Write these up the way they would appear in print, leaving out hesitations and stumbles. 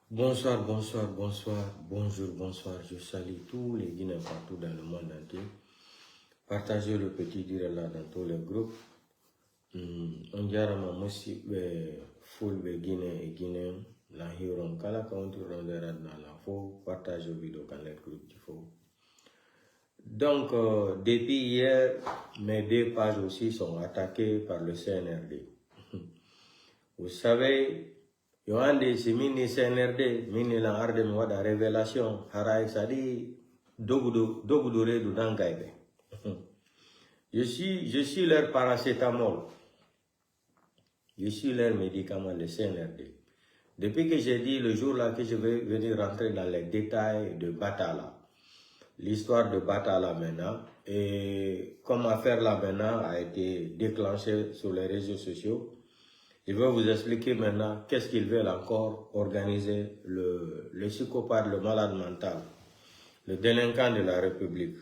Bonsoir, bonsoir, bonsoir, bonjour, bonsoir. Je salue tous les Guinéens partout dans le monde entier. Partagez le petit dire là dans tous les groupes. On dirait aussi full de Guinéens et Guinéens. La hiron kala kaunti rondera dans la faux. Partagez vidéo dans les groupes du faux. Donc, depuis hier, mes deux pages aussi sont attaquées par le CNRD. Vous savez, Yohande, c'est mini CNRD, mini la arde me wada révélation, harai sadi, dogudure du dangaibe. Je suis leur paracétamol. Je suis leur médicament, le CNRD. Depuis que j'ai dit le jour là que je vais venir rentrer dans les détails de Batala, l'histoire de Batala maintenant, et comment faire là maintenant a été déclenché sur les réseaux sociaux. Je vais vous expliquer maintenant qu'est-ce qu'ils veulent encore organiser, le psychopathe, le malade mental, le délinquant de la République.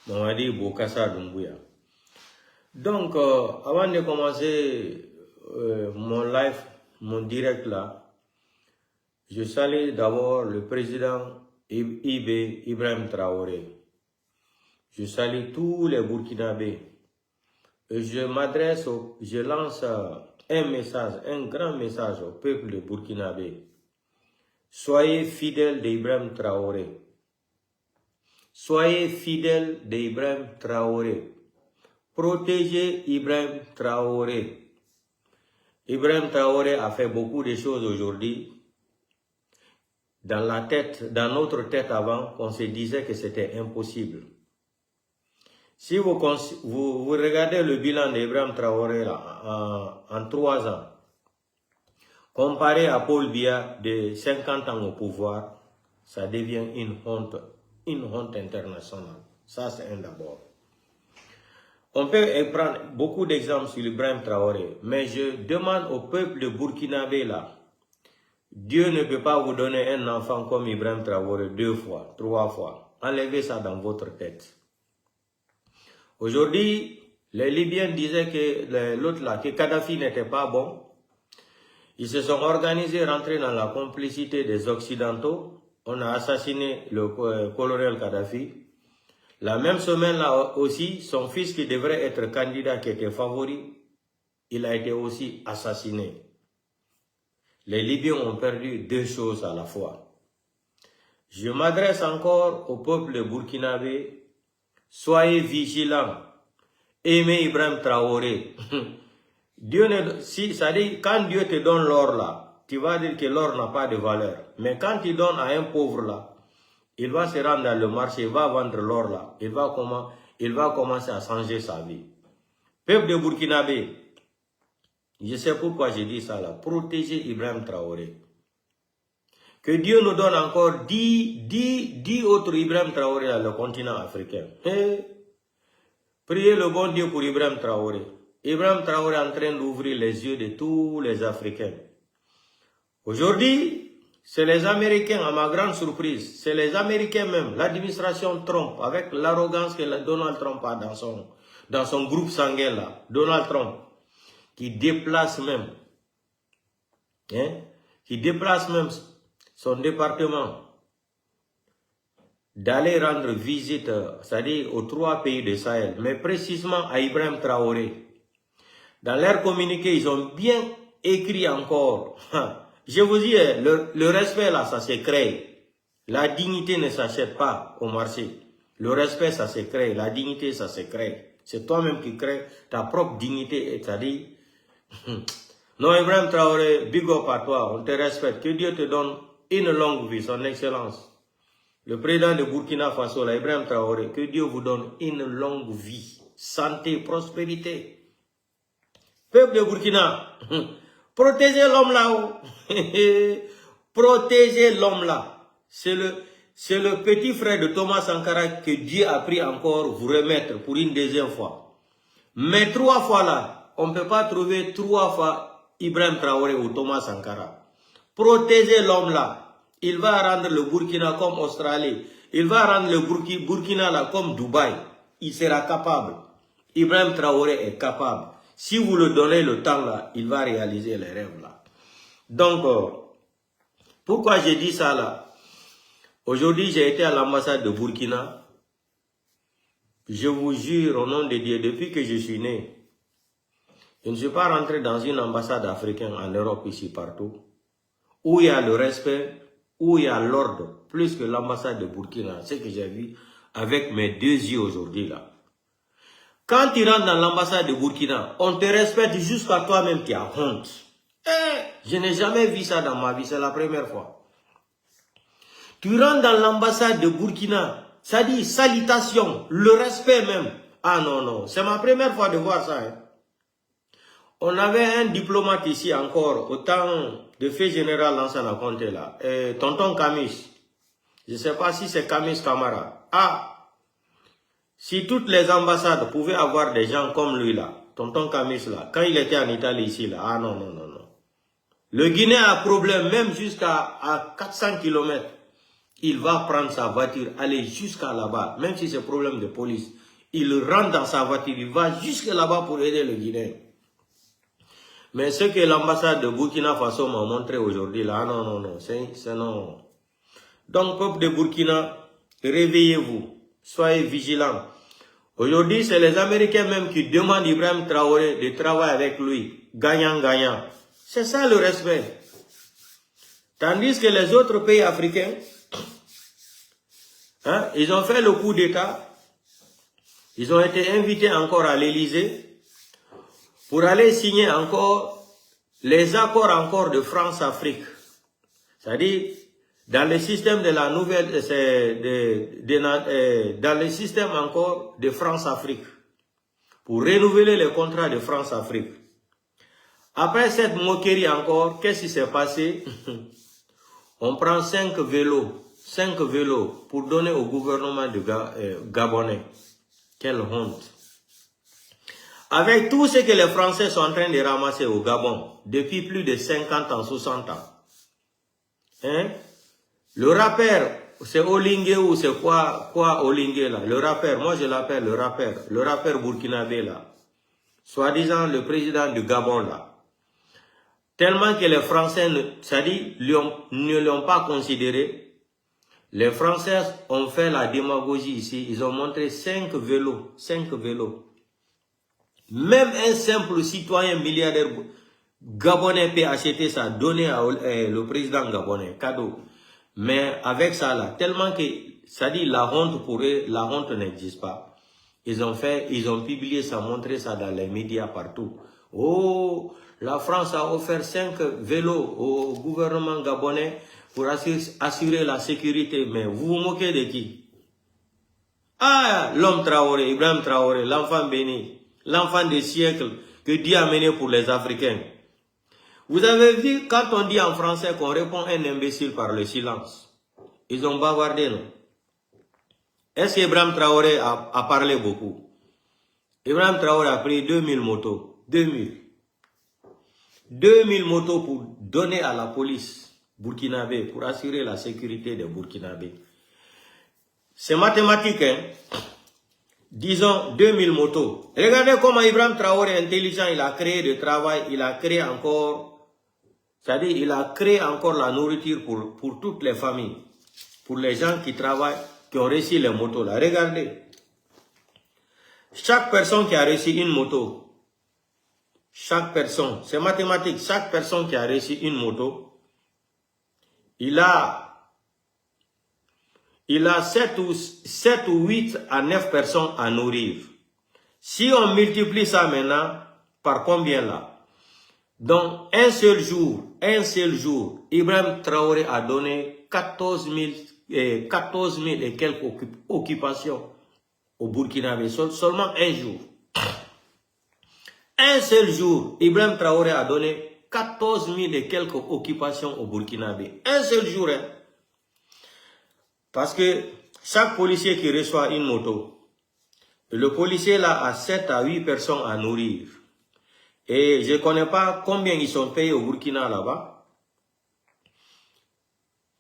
Mamadi Bokassa Doumbouya. Donc, avant de commencer mon live, mon direct là, je salue d'abord le président Ibrahim Traoré. Je salue tous les Burkinabés. Je lance un message, un grand message au peuple de Burkinabé. Soyez fidèles d'Ibrahim Traoré. Soyez fidèles d'Ibrahim Traoré. Protégez Ibrahim Traoré. Ibrahim Traoré a fait beaucoup de choses aujourd'hui. Dans notre tête avant, on se disait que c'était impossible. Si vous regardez le bilan d'Ibrahim Traoré là, en 3 ans, comparé à Paul Biya de 50 ans au pouvoir, ça devient une honte internationale. Ça, c'est un d'abord. On peut prendre beaucoup d'exemples sur Ibrahim Traoré, mais je demande au peuple de Burkinabé là, Dieu ne peut pas vous donner un enfant comme Ibrahim Traoré 2 fois, 3 fois. Enlevez ça dans votre tête. Aujourd'hui, les Libyens disaient que l'autre là, que Kadhafi n'était pas bon. Ils se sont organisés, rentrés dans la complicité des Occidentaux. On a assassiné le colonel Kadhafi. La même semaine là aussi, son fils qui devrait être candidat, qui était favori, il a été aussi assassiné. Les Libyens ont perdu 2 choses à la fois. Je m'adresse encore au peuple de Burkinabé. Soyez vigilants. Aimez Ibrahim Traoré. Quand Dieu te donne l'or là, tu vas dire que l'or n'a pas de valeur. Mais quand tu donnes à un pauvre là, il va se rendre dans le marché, il va vendre l'or là. Il va commencer à changer sa vie. Peuple de Burkinabé, je sais pourquoi je dis ça là. Protégez Ibrahim Traoré. Que Dieu nous donne encore 10 autres Ibrahim Traoré dans le continent africain. Priez le bon Dieu pour Ibrahim Traoré. Ibrahim Traoré est en train d'ouvrir les yeux de tous les Africains. Aujourd'hui, c'est les Américains, à ma grande surprise, c'est les Américains même, l'administration Trump, avec l'arrogance que Donald Trump a dans son groupe sanguin là, Donald Trump, qui déplace même son département d'aller rendre visite, c'est-à-dire aux 3 pays de Sahel, mais précisément à Ibrahim Traoré. Dans leur communiqué, ils ont bien écrit encore. Je vous dis, le respect là, ça se crée. La dignité ne s'achète pas au marché. Le respect, ça se crée. La dignité, ça se crée. C'est toi-même qui crée ta propre dignité, c'est-à-dire... Non, Ibrahim Traoré, big up à toi, on te respecte. Que Dieu te donne une longue vie, son excellence. Le président de Burkina Faso, là, Ibrahim Traoré, que Dieu vous donne une longue vie, santé, prospérité. Peuple de Burkina, protégez l'homme là-haut. Protégez l'homme là. C'est le petit frère de Thomas Sankara que Dieu a pris encore vous remettre pour une 2e fois. Mais 3 fois là, on ne peut pas trouver 3 fois Ibrahim Traoré ou Thomas Sankara. Protégez l'homme là. Il va rendre le Burkina comme Australie. Il va rendre le Burkina là comme Dubaï. Il sera capable. Ibrahim Traoré est capable. Si vous le donnez le temps là, il va réaliser les rêves là. Donc, Pourquoi j'ai dit ça là? Aujourd'hui, j'ai été à l'ambassade de Burkina. Je vous jure au nom de Dieu, depuis que je suis né, je ne suis pas rentré dans une ambassade africaine en Europe, ici, partout, où il y a le respect, où il y a l'ordre, plus que l'ambassade de Burkina. Ce que j'ai vu avec mes deux yeux aujourd'hui là. Quand tu rentres dans l'ambassade de Burkina, on te respecte jusqu'à toi-même qui as honte. Je n'ai jamais vu ça dans ma vie, c'est la première fois. Tu rentres dans l'ambassade de Burkina, ça dit salutation, le respect même. Ah non, non, c'est ma première fois de voir ça. Hein. On avait un diplomate ici encore, au temps de fait général Lansana Conté là, tonton Kamis. Je ne sais pas si c'est Kamis Kamara. Ah, si toutes les ambassades pouvaient avoir des gens comme lui là, tonton Kamis là, quand il était en Italie ici là, ah non, non, non, non. Le Guinéen a problème même jusqu'à 400 km. Il va prendre sa voiture, aller jusqu'à là-bas, même si c'est problème de police. Il rentre dans sa voiture, il va jusque là-bas pour aider le Guinéen. Mais ce que l'ambassade de Burkina Faso m'a montré aujourd'hui, là, non, non, non, c'est non. Donc, peuple de Burkina, réveillez-vous, soyez vigilants. Aujourd'hui, c'est les Américains même qui demandent à Ibrahim Traoré de travailler avec lui, gagnant-gagnant. C'est ça le respect. Tandis que les autres pays africains, hein, ils ont fait le coup d'État, ils ont été invités encore à l'Élysée, pour aller signer encore les accords encore de France-Afrique. C'est-à-dire, dans le système de la nouvelle, dans le système encore de France-Afrique, pour renouveler les contrats de France-Afrique. Après cette moquerie encore, qu'est-ce qui s'est passé? On prend 5 vélos pour donner au gouvernement de Gabonais. Quelle honte! Avec tout ce que les Français sont en train de ramasser au Gabon, depuis plus de 50 ans, 60 ans. Hein? Le rappeur, c'est Olingue ou c'est quoi Olingue là? Le rappeur, moi je l'appelle le rappeur burkinabé là. Soi-disant le président du Gabon là. Tellement que les Français, ne l'ont pas considéré. Les Français ont fait la démagogie ici. Ils ont montré 5 vélos. Même un simple citoyen milliardaire gabonais peut acheter ça, donner le président gabonais, cadeau. Mais avec ça là, tellement que, ça dit la honte pour eux, la honte n'existe pas. Ils ont publié ça, montré ça dans les médias partout. Oh, la France a offert 5 vélos au gouvernement gabonais pour assurer la sécurité. Mais vous vous moquez de qui? Ah, l'homme Traoré, Ibrahim Traoré, l'enfant béni. L'enfant des siècles que Dieu a mené pour les Africains. Vous avez vu, quand on dit en français qu'on répond à un imbécile par le silence, ils ont bavardé, non? Est-ce qu'Ibrahim Traoré a parlé beaucoup? Ibrahim Traoré a pris 2000 motos. 2000 motos pour donner à la police burkinabé, pour assurer la sécurité des Burkinabés. C'est mathématique, hein? Disons 2000 motos. Regardez comment Ibrahim Traoré intelligent, il a créé du travail, il a créé encore, c'est-à-dire il a créé encore la nourriture pour toutes les familles, pour les gens qui travaillent, qui ont reçu les motos là. Regardez, chaque personne qui a reçu une moto, chaque personne, c'est mathématique, chaque personne qui a reçu une moto, il a 7 ou 8 à 9 personnes à nourrir. Si on multiplie ça maintenant, par combien là? Donc, un seul jour, Ibrahim Traoré a donné 14 000 et quelques occupations au Burkinabé. Seulement un jour. Un seul jour, Ibrahim Traoré a donné 14 000 et quelques occupations au Burkinabé. Un seul jour, hein? Parce que chaque policier qui reçoit une moto, le policier là a 7 à 8 personnes à nourrir. Et je ne connais pas combien ils sont payés au Burkina là-bas.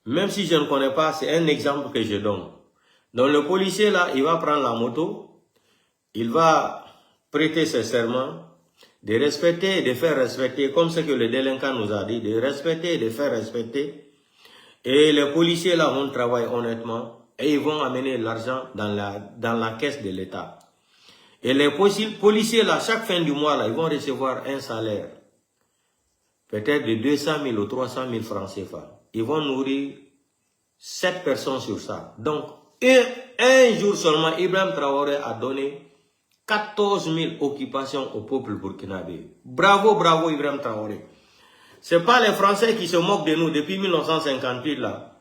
Même si je ne connais pas, c'est un exemple que je donne. Donc le policier là, il va prendre la moto, il va prêter ses serments, de respecter et de faire respecter, comme ce que le délinquant nous a dit, de respecter et de faire respecter. Et les policiers là vont travailler honnêtement et ils vont amener l'argent dans la caisse de l'État. Et les policiers là, chaque fin du mois là, ils vont recevoir un salaire. Peut-être de 200 000 ou 300 000 francs CFA. Ils vont nourrir 7 personnes sur ça. Donc, un jour seulement, Ibrahim Traoré a donné 14 000 occupations au peuple burkinabé. Bravo, bravo Ibrahim Traoré. Ce n'est pas les Français qui se moquent de nous depuis 1958 là.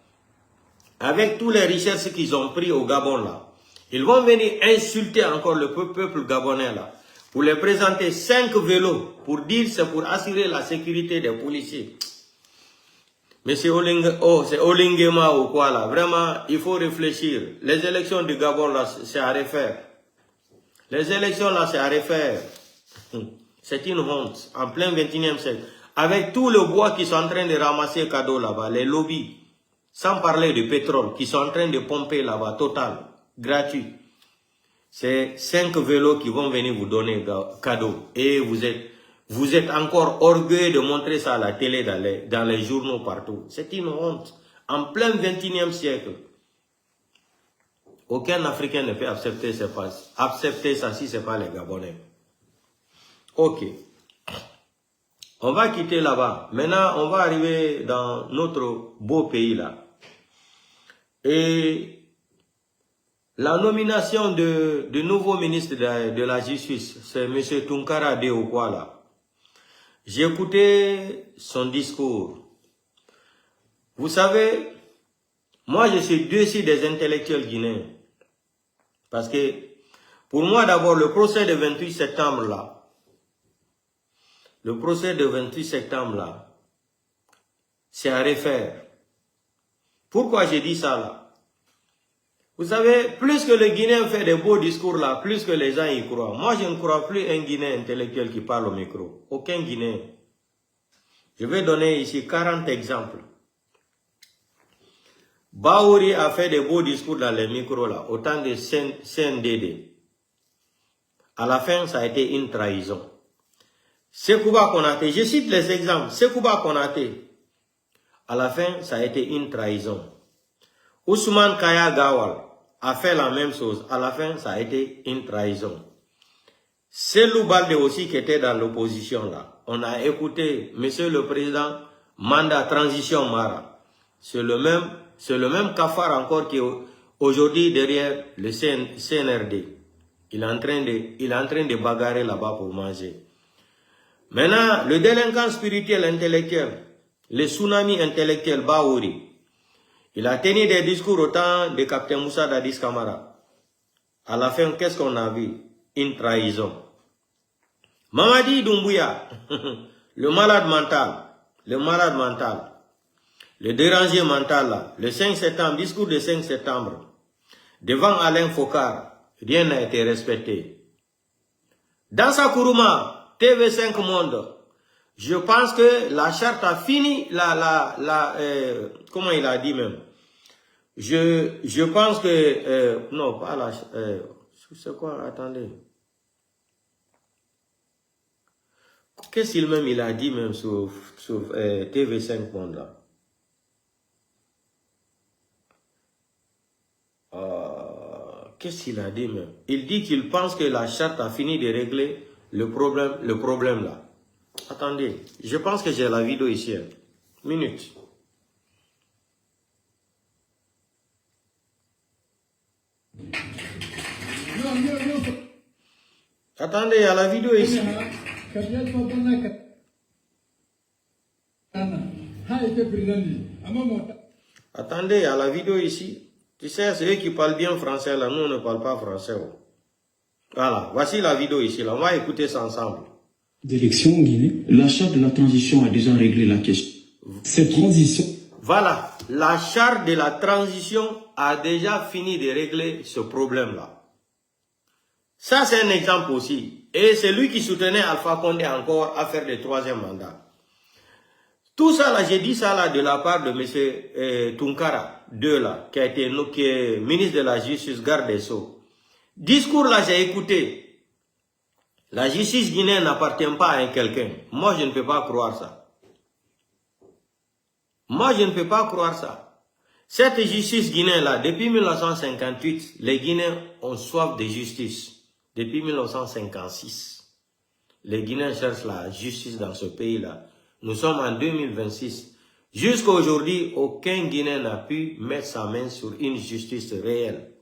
Avec toutes les richesses qu'ils ont pris au Gabon là. Ils vont venir insulter encore le peuple gabonais là. Pour les présenter 5 vélos. Pour dire c'est pour assurer la sécurité des policiers. Mais c'est Olingema ou quoi là. Vraiment, il faut réfléchir. Les élections du Gabon là, c'est à refaire. Les élections là, c'est à refaire. C'est une honte. En plein 21e siècle. Avec tout le bois qui sont en train de ramasser cadeau là-bas. Les lobbies. Sans parler de pétrole. Qui sont en train de pomper là-bas. Total. Gratuit. C'est 5 vélos qui vont venir vous donner cadeau. Et vous êtes encore orgueilleux de montrer ça à la télé, dans les journaux partout. C'est une honte. En plein 21e siècle. Aucun Africain ne peut accepter ça si ce n'est pas les Gabonais. Ok. On va quitter là-bas. Maintenant, on va arriver dans notre beau pays là. Et la nomination de nouveau ministre de la Justice, c'est M. Tunkara Deokwala. J'ai écouté son discours. Vous savez, moi je suis déçu des intellectuels guinéens. Parce que, pour moi d'abord, le procès de 28 septembre là, c'est à refaire. Pourquoi j'ai dit ça là? Vous savez, plus que le Guinéen fait des beaux discours là, plus que les gens y croient. Moi, je ne crois plus un Guinéen intellectuel qui parle au micro. Aucun Guinéen. Je vais donner ici 40 exemples. Baouri a fait des beaux discours dans les micros là, au temps de CNDD. À la fin, ça a été une trahison. Sekouba Konaté, je cite les exemples. Sekouba Konaté, à la fin, ça a été une trahison. Ousmane Kaya Gawal a fait la même chose. À la fin, ça a été une trahison. Selou Balde aussi qui était dans l'opposition là. On a écouté Monsieur le Président Manda Transition Mara. C'est le même cafard encore qui est aujourd'hui derrière le CNRD. Il est en train de bagarrer là-bas pour manger. Maintenant, le délinquant spirituel intellectuel, le tsunami intellectuel Baouri, il a tenu des discours au temps de Capitaine Moussa Dadis Kamara. À la fin, qu'est-ce qu'on a vu? Une trahison. Mamadi Doumbouya, le malade mental, le dérangé mental, là, le 5 septembre, discours de 5 septembre, devant Alain Focard, rien n'a été respecté. Dans sa Kourouma, TV5 Monde, je pense que la charte a fini, comment il a dit même? Je pense que, non, pas la, c'est quoi, attendez. Qu'est-ce qu'il même il a dit même sur TV5 Monde là? Qu'est-ce qu'il a dit même? Il dit qu'il pense que la charte a fini de régler le problème là. Attendez, je pense que j'ai la vidéo ici. Minute. Attendez, il y a la vidéo ici. Attendez, il y a la vidéo ici. Tu sais, c'est eux qui parlent bien français là, nous on ne parle pas français. Voilà, voici la vidéo ici, là. On va écouter ça ensemble. D'élection en Guinée, la charte de la transition a déjà réglé la question. Cette transition... Voilà, la charte de la transition a déjà fini de régler ce problème-là. Ça, c'est un exemple aussi. Et c'est lui qui soutenait Alpha Condé encore à faire le 3e mandat. Tout ça, là, j'ai dit ça là de la part de M. Tunkara, là, qui est ministre de la Justice, garde des Sceaux. Discours là, j'ai écouté. La justice guinéenne n'appartient pas à quelqu'un. Moi, je ne peux pas croire ça. Moi, je ne peux pas croire ça. Cette justice guinéenne-là, depuis 1958, les Guinéens ont soif de justice. Depuis 1956, les Guinéens cherchent la justice dans ce pays-là. Nous sommes en 2026. Jusqu'à aujourd'hui, aucun Guinéen n'a pu mettre sa main sur une justice réelle.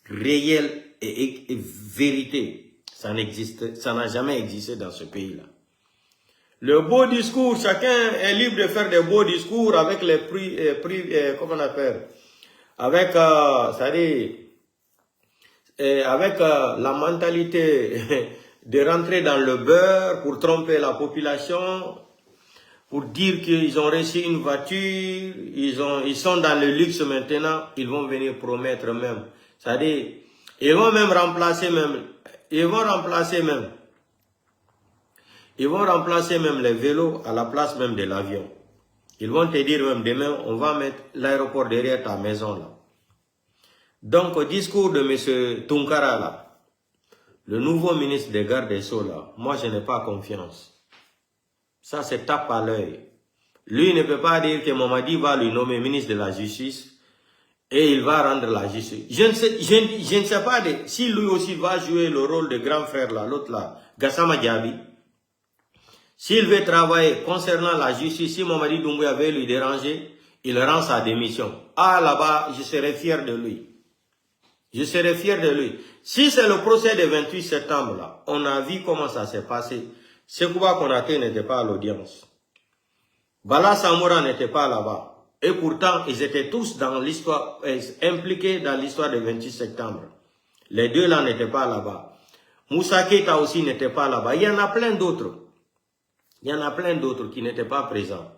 Réelle et vérité. Ça n'existe, ça n'a jamais existé dans ce pays-là. Le beau discours, chacun est libre de faire des beaux discours avec les prix, comment on appelle, avec, c'est-à-dire, avec la mentalité de rentrer dans le beurre pour tromper la population, pour dire qu'ils ont reçu une voiture, ils sont dans le luxe maintenant, ils vont venir promettre même. C'est-à-dire, ils vont remplacer même les vélos à la place même de l'avion. Ils vont te dire même demain, on va mettre l'aéroport derrière ta maison là. Donc, au discours de M. Tunkara là, le nouveau ministre des Gardes des Sceaux là, moi je n'ai pas confiance. Ça c'est tape à l'œil. Lui ne peut pas dire que Mamadi va lui nommer ministre de la Justice et il va rendre la justice. Je ne sais pas si lui aussi va jouer le rôle de grand frère là, l'autre là, Gassama Diaby. S'il veut travailler concernant la justice, si Mamadi Doumbouya veut lui déranger, il rend sa démission. Ah là-bas, je serai fier de lui. Je serai fier de lui. Si c'est le procès du 28 septembre là, on a vu comment ça s'est passé. Sekouba Konaté n'était pas à l'audience. Bala Samoura n'était pas là-bas. Et pourtant, ils étaient tous dans l'histoire, impliqués dans l'histoire du 28 septembre. Les deux là n'étaient pas là-bas. Moussa Keita aussi n'était pas là-bas. Il y en a plein d'autres. Il y en a plein d'autres qui n'étaient pas présents.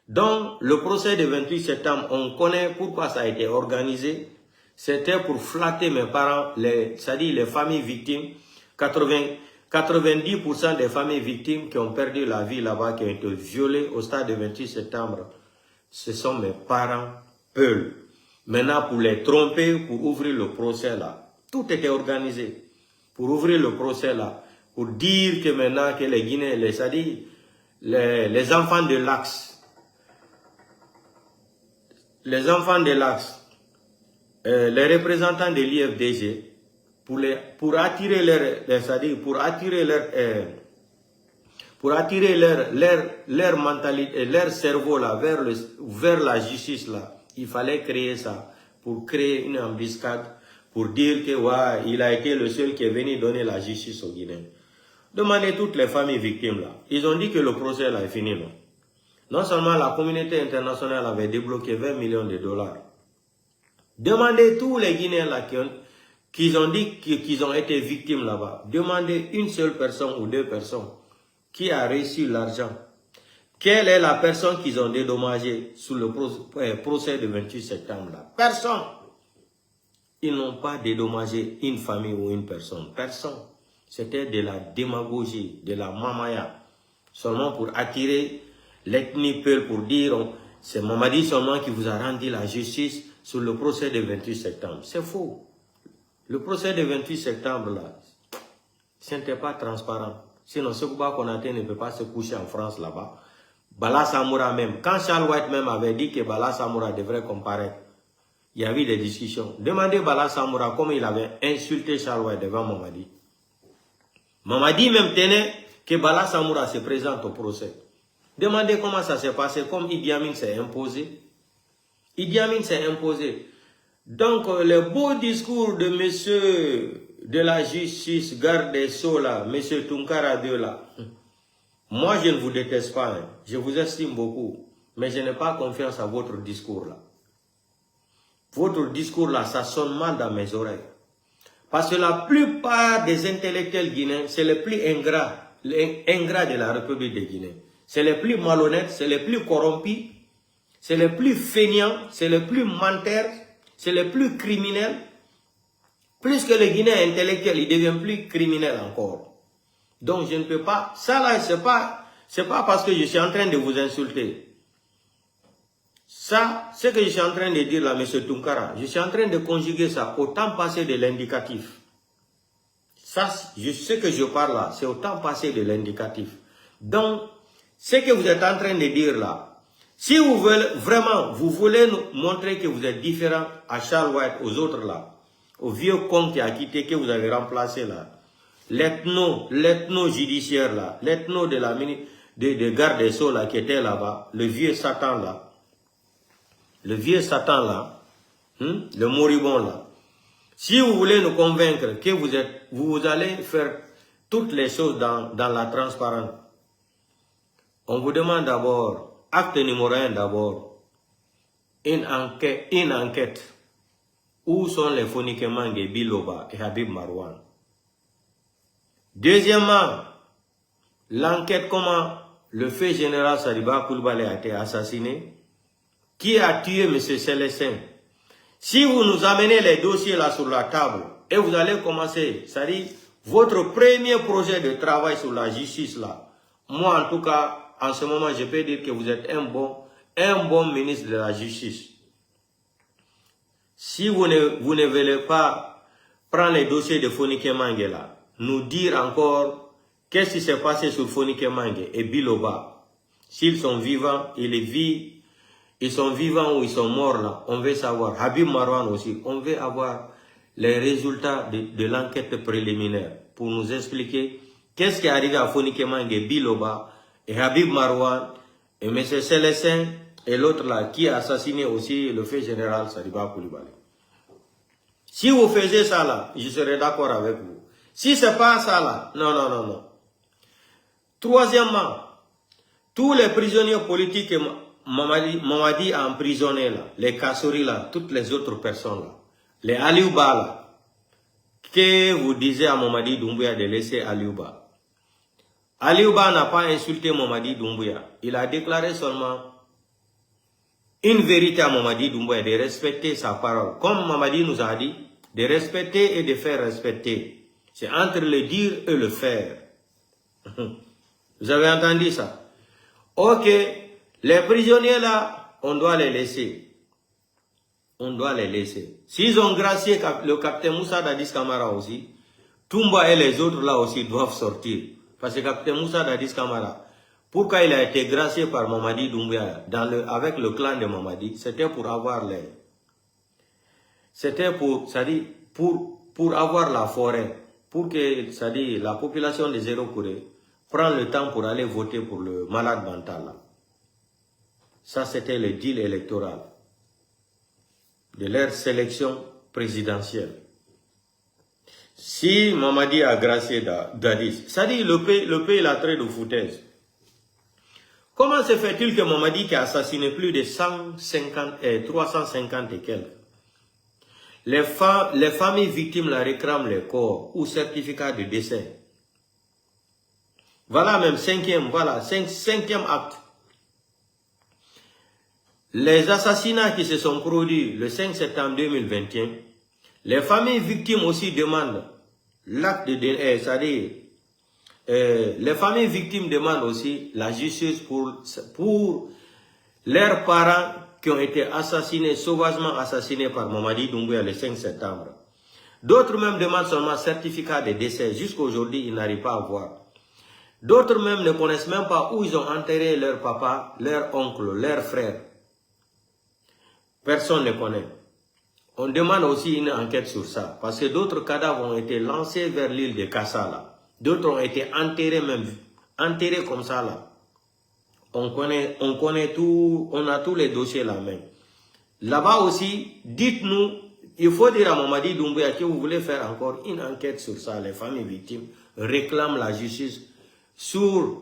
Donc, le procès du 28 septembre, on connaît pourquoi ça a été organisé. C'était pour flatter mes parents, c'est-à-dire les familles victimes. 90% des familles victimes qui ont perdu la vie là-bas, qui ont été violées au stade du 28 septembre, ce sont mes parents, eux. Maintenant, pour les tromper, pour ouvrir le procès là, tout était organisé. Pour ouvrir le procès là, pour dire que maintenant que les Guinéens, c'est-à-dire les enfants de l'Axe, les représentants de l'IFDG, pour attirer leur mentalité, leur cerveau là, vers la justice là, il fallait créer ça, pour créer une embuscade, pour dire que ouais, il a été le seul qui est venu donner la justice aux Guinéens. Demandez toutes les familles victimes là. Ils ont dit que le procès là est fini. Non seulement la communauté internationale avait débloqué 20 millions de dollars. Demandez tous les Guinéens là qui ont dit qu'ils ont été victimes là-bas. Demandez une seule personne ou deux personnes qui a reçu l'argent. Quelle est la personne qu'ils ont dédommagée sous le procès du 28 septembre là? Personne. Ils n'ont pas dédommagé une famille ou une personne. Personne. C'était de la démagogie, de la mamaya. Seulement pour attirer l'ethnie Peul, pour dire c'est Mamadi seulement qui vous a rendu la justice sur le procès du 28 septembre. C'est faux. Le procès du 28 septembre là, ce n'était pas transparent. Sinon, Sekouba Konaté ne peut pas se coucher en France là-bas. Bala Samoura même, quand Charles White même avait dit que Bala Samoura devrait comparaître, il y avait des discussions. Demandez Bala Samoura comment il avait insulté Charles White devant Mamadi. Mamadi même tenait que Bala Samoura se présente au procès. Demandez comment ça s'est passé, comme Idi Amin s'est imposé. Idi Amin s'est imposé. Donc, le beau discours de monsieur de la justice, garde des Sceaux là, monsieur Tunkara 2 là, moi je ne vous déteste pas, hein. Je vous estime beaucoup, mais je n'ai pas confiance à votre discours là. Votre discours là, ça sonne mal dans mes oreilles. Parce que la plupart des intellectuels guinéens, c'est les plus ingrats de la République de Guinée. C'est les plus malhonnêtes, c'est les plus corrompus, c'est les plus feignants, c'est les plus menteurs, c'est les plus criminels. Plus que les Guinéens intellectuels, ils deviennent plus criminels encore. Donc je ne peux pas, ça là, c'est pas parce que je suis en train de vous insulter. Ça, ce que je suis en train de dire là, M. Tunkara, je suis en train de conjuguer ça au temps passé de l'indicatif. Ça, ce que je parle là, c'est au temps passé de l'indicatif. Donc, ce que vous êtes en train de dire là, Si vous voulez, vraiment, vous voulez nous montrer que vous êtes différent à Charles White, aux autres là, au vieux con qui a quitté, que vous avez remplacé là, l'ethno-judiciaire là, l'ethno de la de garde des Sceaux là, qui était là-bas, le vieux Satan là, le moribond là. Si vous voulez nous convaincre que vous allez faire toutes les choses dans la transparence, on vous demande d'abord, acte numéro 1 d'abord, une enquête. Où sont les Fonikè Menguè, Biloba et Habib Marwan? Deuxièmement, l'enquête comment le fait général Sadiba Coulibaly a été assassiné. Qui a tué M. Célestin? Si vous nous amenez les dossiers là sur la table et vous allez commencer, c'est-à-dire votre premier projet de travail sur la justice là, moi en tout cas, en ce moment, je peux dire que vous êtes un bon ministre de la justice. Si vous ne voulez pas prendre les dossiers de Fonikè Menguè là, nous dire encore qu'est-ce qui s'est passé sur Fonikè Menguè et Biloba, s'ils sont vivants, ils sont vivants ou ils sont morts là, on veut savoir. Habib Marwan aussi, on veut avoir les résultats de l'enquête préliminaire pour nous expliquer qu'est-ce qui est arrivé à Fonikè Menguè, Biloba et Habib Marwan et M. Célestin et l'autre là qui a assassiné aussi le fait général Sadiba Coulibaly. Si vous faisiez ça là, je serais d'accord avec vous. Si c'est pas ça là, non. Troisièmement, tous les prisonniers politiques que Mamadi a emprisonnés là, les Kassouri là, toutes les autres personnes là, les Aliouba là, que vous disiez à Mamadi Doumbouya de laisser Aliouba. Aliouba n'a pas insulté Mamadi Doumbouya. Il a déclaré seulement une vérité à Mamadi Doumbouya, de respecter sa parole. Comme Mamadi nous a dit, de respecter et de faire respecter. C'est entre le dire et le faire. Vous avez entendu ça? Ok, les prisonniers là, on doit les laisser. On doit les laisser. S'ils ont gracié le capitaine Moussa Dadis Camara aussi, Toumba et les autres là aussi doivent sortir. Parce que le capitaine Moussa Dadis Camara, pourquoi il a été gracié par Mamadi Doumbouya avec le clan de Mamadi, c'était pour avoir les... C'était pour, c'est-à-dire, pour avoir la forêt, pour que, c'est-à-dire, la population de Zéro Kouré prenne le temps pour aller voter pour le malade mental. Là. Ça, c'était le deal électoral de leur sélection présidentielle. Si Mamadi a gracié Dadis, c'est-à-dire, le pays la trait de foutaise. Comment se fait-il que Mamadi qui a assassiné plus de 350 et quelques, les familles victimes la réclament les corps ou certificats de décès? Voilà même cinquième acte. Les assassinats qui se sont produits le 5 septembre 2021, les familles victimes aussi demandent l'acte de décès, c'est-à-dire les familles victimes demandent aussi la justice pour leurs parents qui ont été assassinés, sauvagement assassinés par Mamadi Doumbouya le 5 septembre. D'autres même demandent seulement certificat de décès. Jusqu'à aujourd'hui, ils n'arrivent pas à voir. D'autres même ne connaissent même pas où ils ont enterré leur papa, leur oncle, leur frère. Personne ne connaît. On demande aussi une enquête sur ça. Parce que d'autres cadavres ont été lancés vers l'île de Kassala. D'autres ont été enterrés même, enterrés comme ça là. On connaît tout, on a tous les dossiers là même. Là-bas aussi, dites-nous, il faut dire à Mamadi Doumbouya que vous voulez faire encore une enquête sur ça. Les familles victimes réclament la justice sur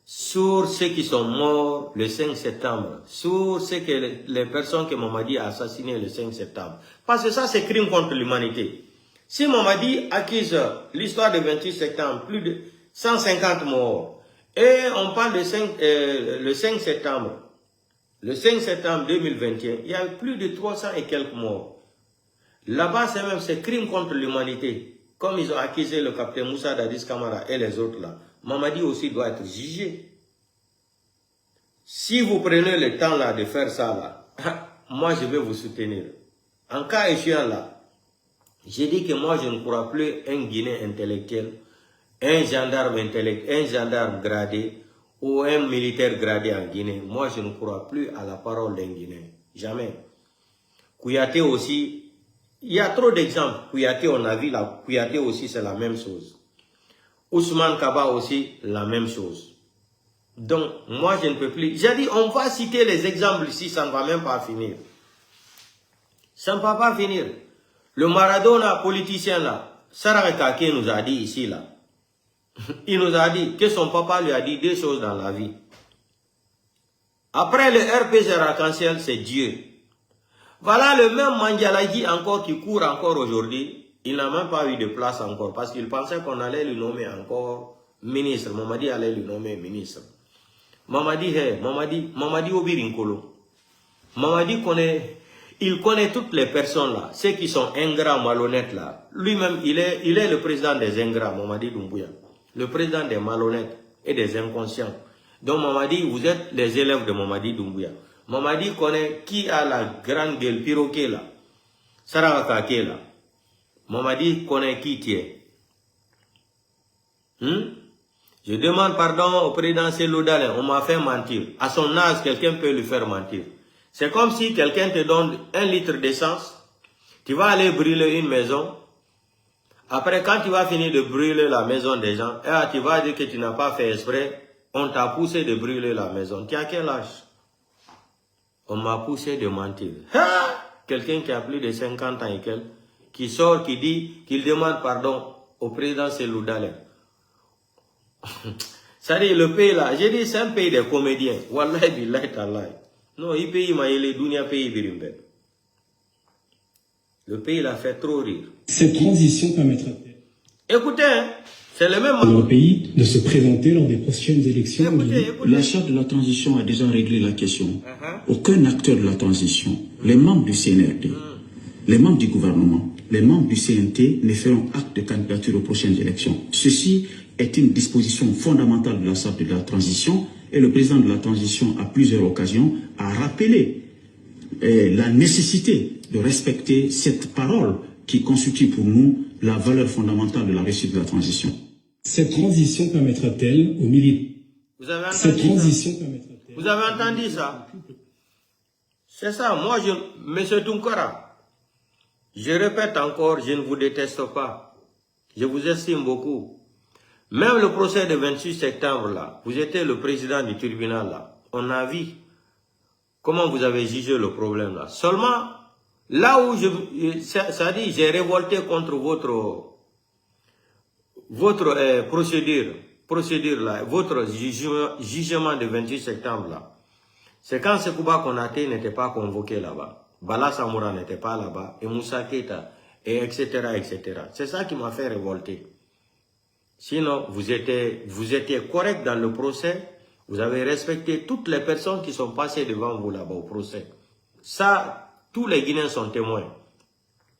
ceux qui sont morts le 5 septembre, sur les personnes que Mamadi a assassinées le 5 septembre. Parce que ça, c'est crime contre l'humanité. Si Mamadi accuse l'histoire du 28 septembre, plus de 150 morts, et on parle de le 5 septembre 2021, il y a eu plus de 300 et quelques morts. Là-bas, c'est crime contre l'humanité. Comme ils ont accusé le capitaine Moussa Dadis Camara et les autres là, Mamadi aussi doit être jugé. Si vous prenez le temps là de faire ça là, moi je vais vous soutenir. En cas échéant là, j'ai dit que moi je ne crois plus un Guinéen intellectuel, un gendarme intellectuel, un gendarme gradé ou un militaire gradé en Guinée, moi je ne crois plus à la parole d'un Guinéen. Jamais. Kouyaté aussi, il y a trop d'exemples. Kouyaté, on a vu là, Kouyaté aussi c'est la même chose. Ousmane Kaba aussi, la même chose. Donc, moi je ne peux plus. J'ai dit, on va citer les exemples ici, ça ne va même pas finir. Ça ne va pas finir. Le Maradona politicien là, Sarah Kake nous a dit ici là. Il nous a dit que son papa lui a dit deux choses dans la vie. Après le RPG arc-en-ciel, c'est Dieu. Voilà le même Mandialagi encore qui court encore aujourd'hui. Il n'a même pas eu de place encore parce qu'il pensait qu'on allait lui nommer encore ministre. Mamadi allait lui nommer ministre. Mamadi, Mamadi Obirinkolo. Mamadi connaît, il connaît toutes les personnes là, ceux qui sont ingrats, malhonnêtes là. Lui-même, il est le président des ingrats, Mamadi Doumbouya. Le président des malhonnêtes et des inconscients. Donc Mamadi, vous êtes les élèves de Mamadi Doumbouya. Mamadi connaît qui a la grande gueule, Piroquet là, Sarakake là. Mamadi connaît qui tu es. Je demande pardon au président Seloudalé, on m'a fait mentir. À son âge, quelqu'un peut lui faire mentir. C'est comme si quelqu'un te donne 1 litre d'essence, tu vas aller brûler une maison. Après, quand tu vas finir de brûler la maison des gens, tu vas dire que tu n'as pas fait exprès, on t'a poussé de brûler la maison. Tu as quel âge? On m'a poussé de mentir. Quelqu'un qui a plus de 50 ans et quelques, qui sort, qui dit, qu'il demande pardon au président Seloudalé. C'est-à-dire le pays là, j'ai dit c'est un pays des comédiens. Wallahi billahi tallahi. Non, il pays maïle, dunia pays birimbe. Le pays l'a fait trop rire. Cette transition permettra-t-elle Écoutez, hein, c'est le même... au pays de se présenter lors des prochaines élections? Écoutez. La charte de la transition a déjà réglé la question. Aucun acteur de la transition, les membres du CNRD, les membres du gouvernement, les membres du CNT ne feront acte de candidature aux prochaines élections. Ceci est une disposition fondamentale de la charte de la transition et le président de la transition, à plusieurs occasions, a rappelé la nécessité de respecter cette parole qui constitue pour nous la valeur fondamentale de la réussite de la transition. Cette transition permettra-t-elle aux militaires? Vous avez entendu ça? Vous avez entendu ça? C'est ça, moi, Monsieur Tunkara, je répète encore, je ne vous déteste pas. Je vous estime beaucoup. Même le procès de 28 septembre, là, vous étiez le président du tribunal, là. On a vu comment vous avez jugé le problème, là. Seulement, là où ça dit, j'ai révolté contre votre procédure, là, votre jugement de 28 septembre, là. C'est quand Sekouba Konaté n'était pas convoqué là-bas. Bala Samoura n'était pas là-bas. Et Moussa Keita, et etc., etc. C'est ça qui m'a fait révolter. Sinon, vous étiez correct dans le procès. Vous avez respecté toutes les personnes qui sont passées devant vous là-bas au procès. Ça, tous les Guinéens sont témoins.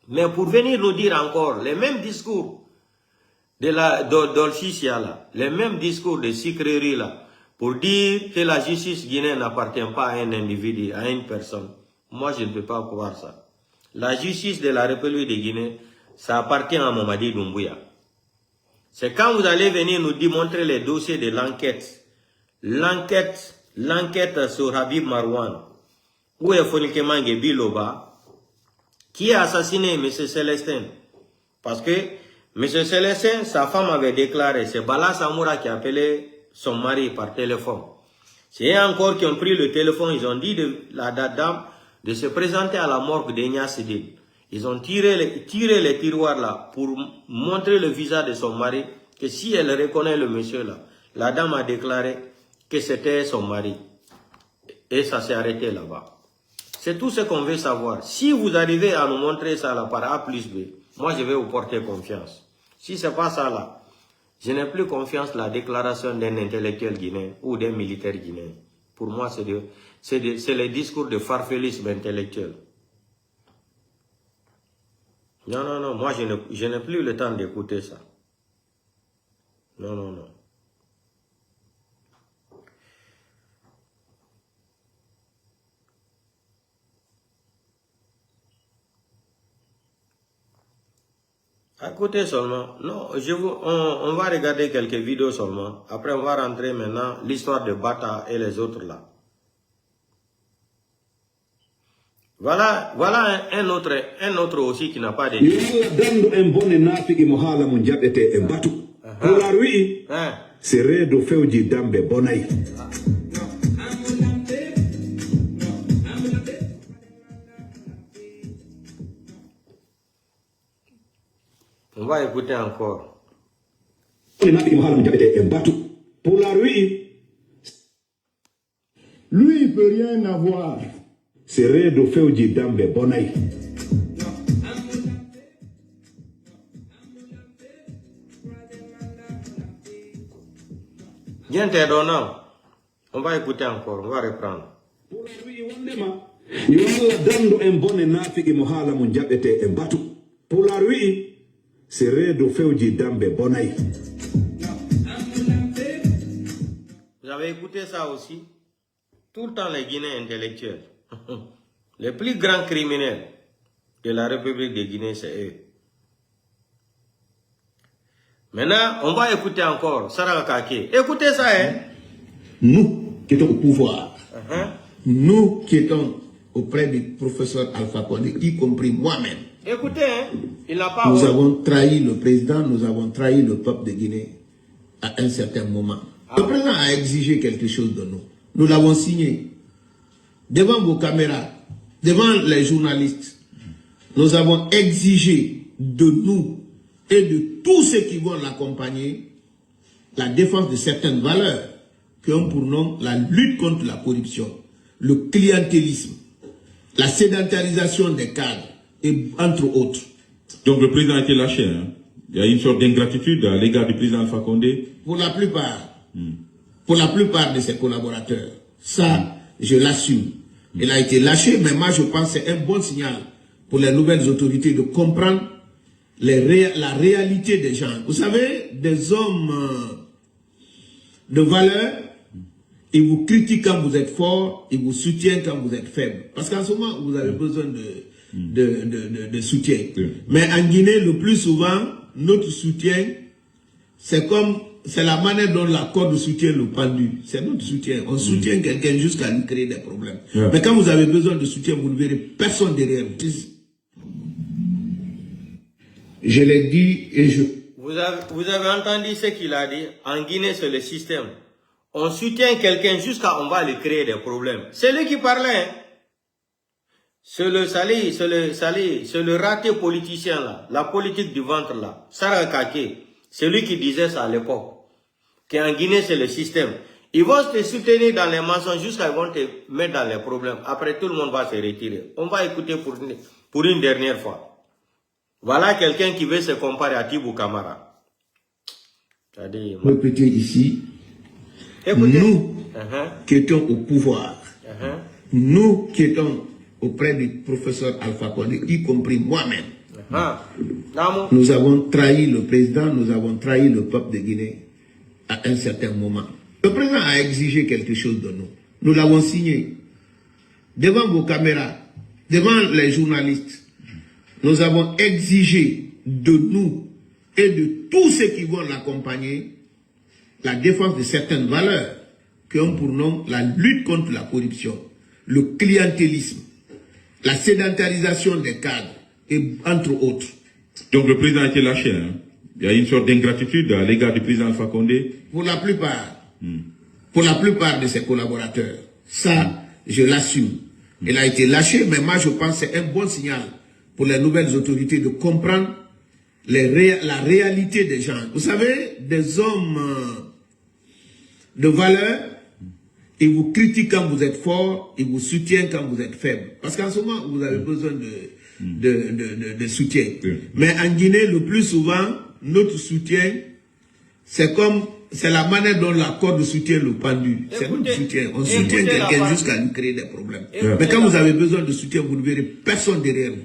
Mais pour venir nous dire encore les mêmes discours d'Olchicia là, les mêmes discours de Sikréry là, pour dire que la justice guinéenne n'appartient pas à un individu, à une personne. Moi, je ne peux pas croire ça. La justice de la République de Guinée, ça appartient à Mamadi Doumbouya. C'est quand vous allez venir nous démontrer les dossiers de l'enquête. L'enquête sur Habib Marouane. Où est Fonike Mange Biloba, qui a assassiné M. Célestin. Parce que M. Célestin, sa femme avait déclaré, c'est Bala Samoura qui a appelé son mari par téléphone. C'est encore qui ont pris le téléphone, ils ont dit de la dame de se présenter à la morgue d'Enya Sidine. Ils ont tiré les tiroirs là pour montrer le visage de son mari, que si elle reconnaît le monsieur là, la dame a déclaré que c'était son mari. Et ça s'est arrêté là-bas. C'est tout ce qu'on veut savoir. Si vous arrivez à nous montrer ça là par A plus B, moi je vais vous porter confiance. Si c'est pas ça là, je n'ai plus confiance dans la déclaration d'un intellectuel guinéen ou d'un militaire guinéen. Pour moi, c'est les discours de farfelisme intellectuel. Non, moi je n'ai plus le temps d'écouter ça. Non. À côté seulement. Non, on va regarder quelques vidéos seulement. Après, on va rentrer maintenant l'histoire de Bata et les autres là. Voilà un autre aussi qui n'a pas de... c'est Redo Feuji Dambe Bonai. On va écouter encore. Pour la lui, il peut rien avoir. C'est Redo Feuji Dambe Bonai. On va écouter encore, on va reprendre. Pour la lui, c'est Redo Feuji Dambe Bonai. Vous avez écouté ça aussi? Tout le temps les Guinéens intellectuels. Les plus grands criminels de la République de Guinée, c'est eux. Maintenant, on va écouter encore Sarah Kake. Écoutez ça, hein? Nous qui sommes au pouvoir, nous qui sommes auprès du professeur Alpha Condé, y compris moi-même. Écoutez, hein? Il n'a pas... Nous avons trahi le président, nous avons trahi le peuple de Guinée à un certain moment. Le président a exigé quelque chose de nous. Nous l'avons signé. Devant vos caméras, devant les journalistes, nous avons exigé de nous et de tous ceux qui vont l'accompagner la défense de certaines valeurs qui ont pour nom la lutte contre la corruption, le clientélisme, la sédentarisation des cadres, et entre autres. Donc le président a été lâché. Hein? Il y a une sorte d'ingratitude à l'égard du président Alpha Condé. Pour la plupart de ses collaborateurs. Ça, je l'assume. Il a été lâché, mais moi je pense que c'est un bon signal pour les nouvelles autorités de comprendre la réalité des gens. Vous savez, des hommes de valeur, ils vous critiquent quand vous êtes fort, ils vous soutiennent quand vous êtes faible. Parce qu'en ce moment, vous avez besoin de soutien. Mais en Guinée, le plus souvent, notre soutien, c'est la manière dont la corde soutient le pendu. C'est notre soutien. On soutient quelqu'un jusqu'à lui créer des problèmes. Mais quand vous avez besoin de soutien, vous ne verrez personne derrière vous. Je l'ai dit et je... Vous avez entendu ce qu'il a dit? En Guinée, c'est le système. On soutient quelqu'un jusqu'à on va lui créer des problèmes. C'est lui qui parlait. Hein? C'est le raté politicien là. La politique du ventre là. Sarah Kake. C'est lui qui disait ça à l'époque. Qu'en Guinée, c'est le système. Ils vont te soutenir dans les mensonges jusqu'à ils vont te mettre dans les problèmes. Après, tout le monde va se retirer. On va écouter pour une dernière fois. Voilà quelqu'un qui veut se comparer à Tibou Kamara. Répétez ici. Écoutez. Nous qui étions au pouvoir, nous qui étions auprès du professeur Alpha Condé, y compris moi-même, nous avons trahi le président, nous avons trahi le peuple de Guinée à un certain moment. Le président a exigé quelque chose de nous. Nous l'avons signé. Devant vos caméras, devant les journalistes, nous avons exigé de nous et de tous ceux qui vont l'accompagner la défense de certaines valeurs qui ont pour nom la lutte contre la corruption, le clientélisme, la sédentarisation des cadres, et entre autres. Donc le président a été lâché. Hein? Il y a une sorte d'ingratitude à l'égard du président Alpha Condé. Pour la plupart de ses collaborateurs. Ça, je l'assume. Il a été lâché, mais moi je pense que c'est un bon signal pour les nouvelles autorités de comprendre la réalité des gens. Vous savez, des hommes de valeur, ils vous critiquent quand vous êtes fort, ils vous soutiennent quand vous êtes faible. Parce qu'en ce moment, vous avez besoin de soutien. Mais en Guinée, le plus souvent, notre soutien, c'est la manière dont la corde soutient le pendu. C'est notre soutien. On soutient quelqu'un jusqu'à lui créer des problèmes. Mais quand vous avez besoin de soutien, vous ne verrez personne derrière vous.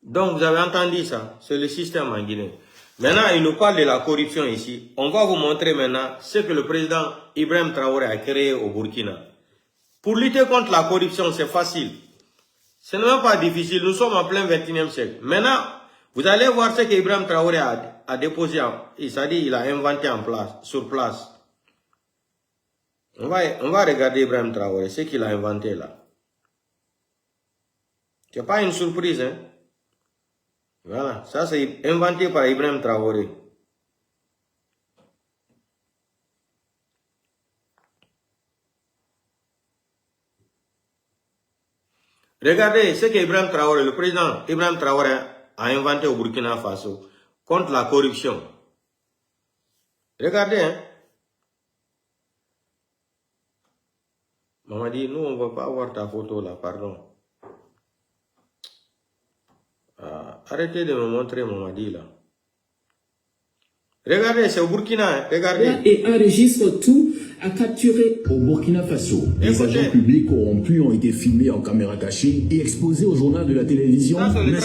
Donc, vous avez entendu ça. C'est le système en Guinée. Maintenant, il nous parle de la corruption ici. On va vous montrer maintenant ce que le président Ibrahim Traoré a créé au Burkina. Pour lutter contre la corruption, c'est facile. Ce n'est même pas difficile. Nous sommes en plein 21e siècle. Maintenant, vous allez voir ce qu'Ibrahim Traoré a déposé. C'est-à-dire, il a inventé sur place. On va regarder Ibrahim Traoré, ce qu'il a inventé là. C'est pas une surprise, hein. Voilà, ça c'est inventé par Ibrahim Traoré. Regardez ce qu'Ibrahim Traoré, le président Ibrahim Traoré a inventé au Burkina Faso contre la corruption. Regardez, hein. Maman dit, nous on ne va pas avoir ta photo là, pardon. Arrêtez de me montrer, maman dit là. Regardez, c'est au Burkina, hein. Regardez. Et enregistre tout à capturer. Au Burkina Faso, les agents publics corrompus ont été filmés en caméra cachée et exposés au journal de la télévision nationale.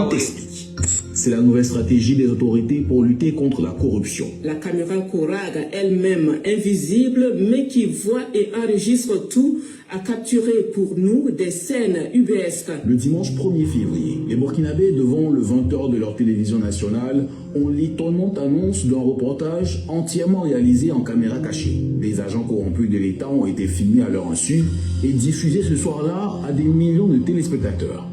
Tout explique. C'est la nouvelle stratégie des autorités pour lutter contre la corruption. La caméra Kourag, elle-même invisible, mais qui voit et enregistre tout, a capturé pour nous des scènes ubuesques. Le dimanche 1er février, les Burkinabés, devant le 20h de leur télévision nationale, ont l'étonnante annonce d'un reportage entièrement réalisé en caméra cachée. Les agents corrompus de l'État ont été filmés à leur insu et diffusés ce soir-là à des millions de téléspectateurs.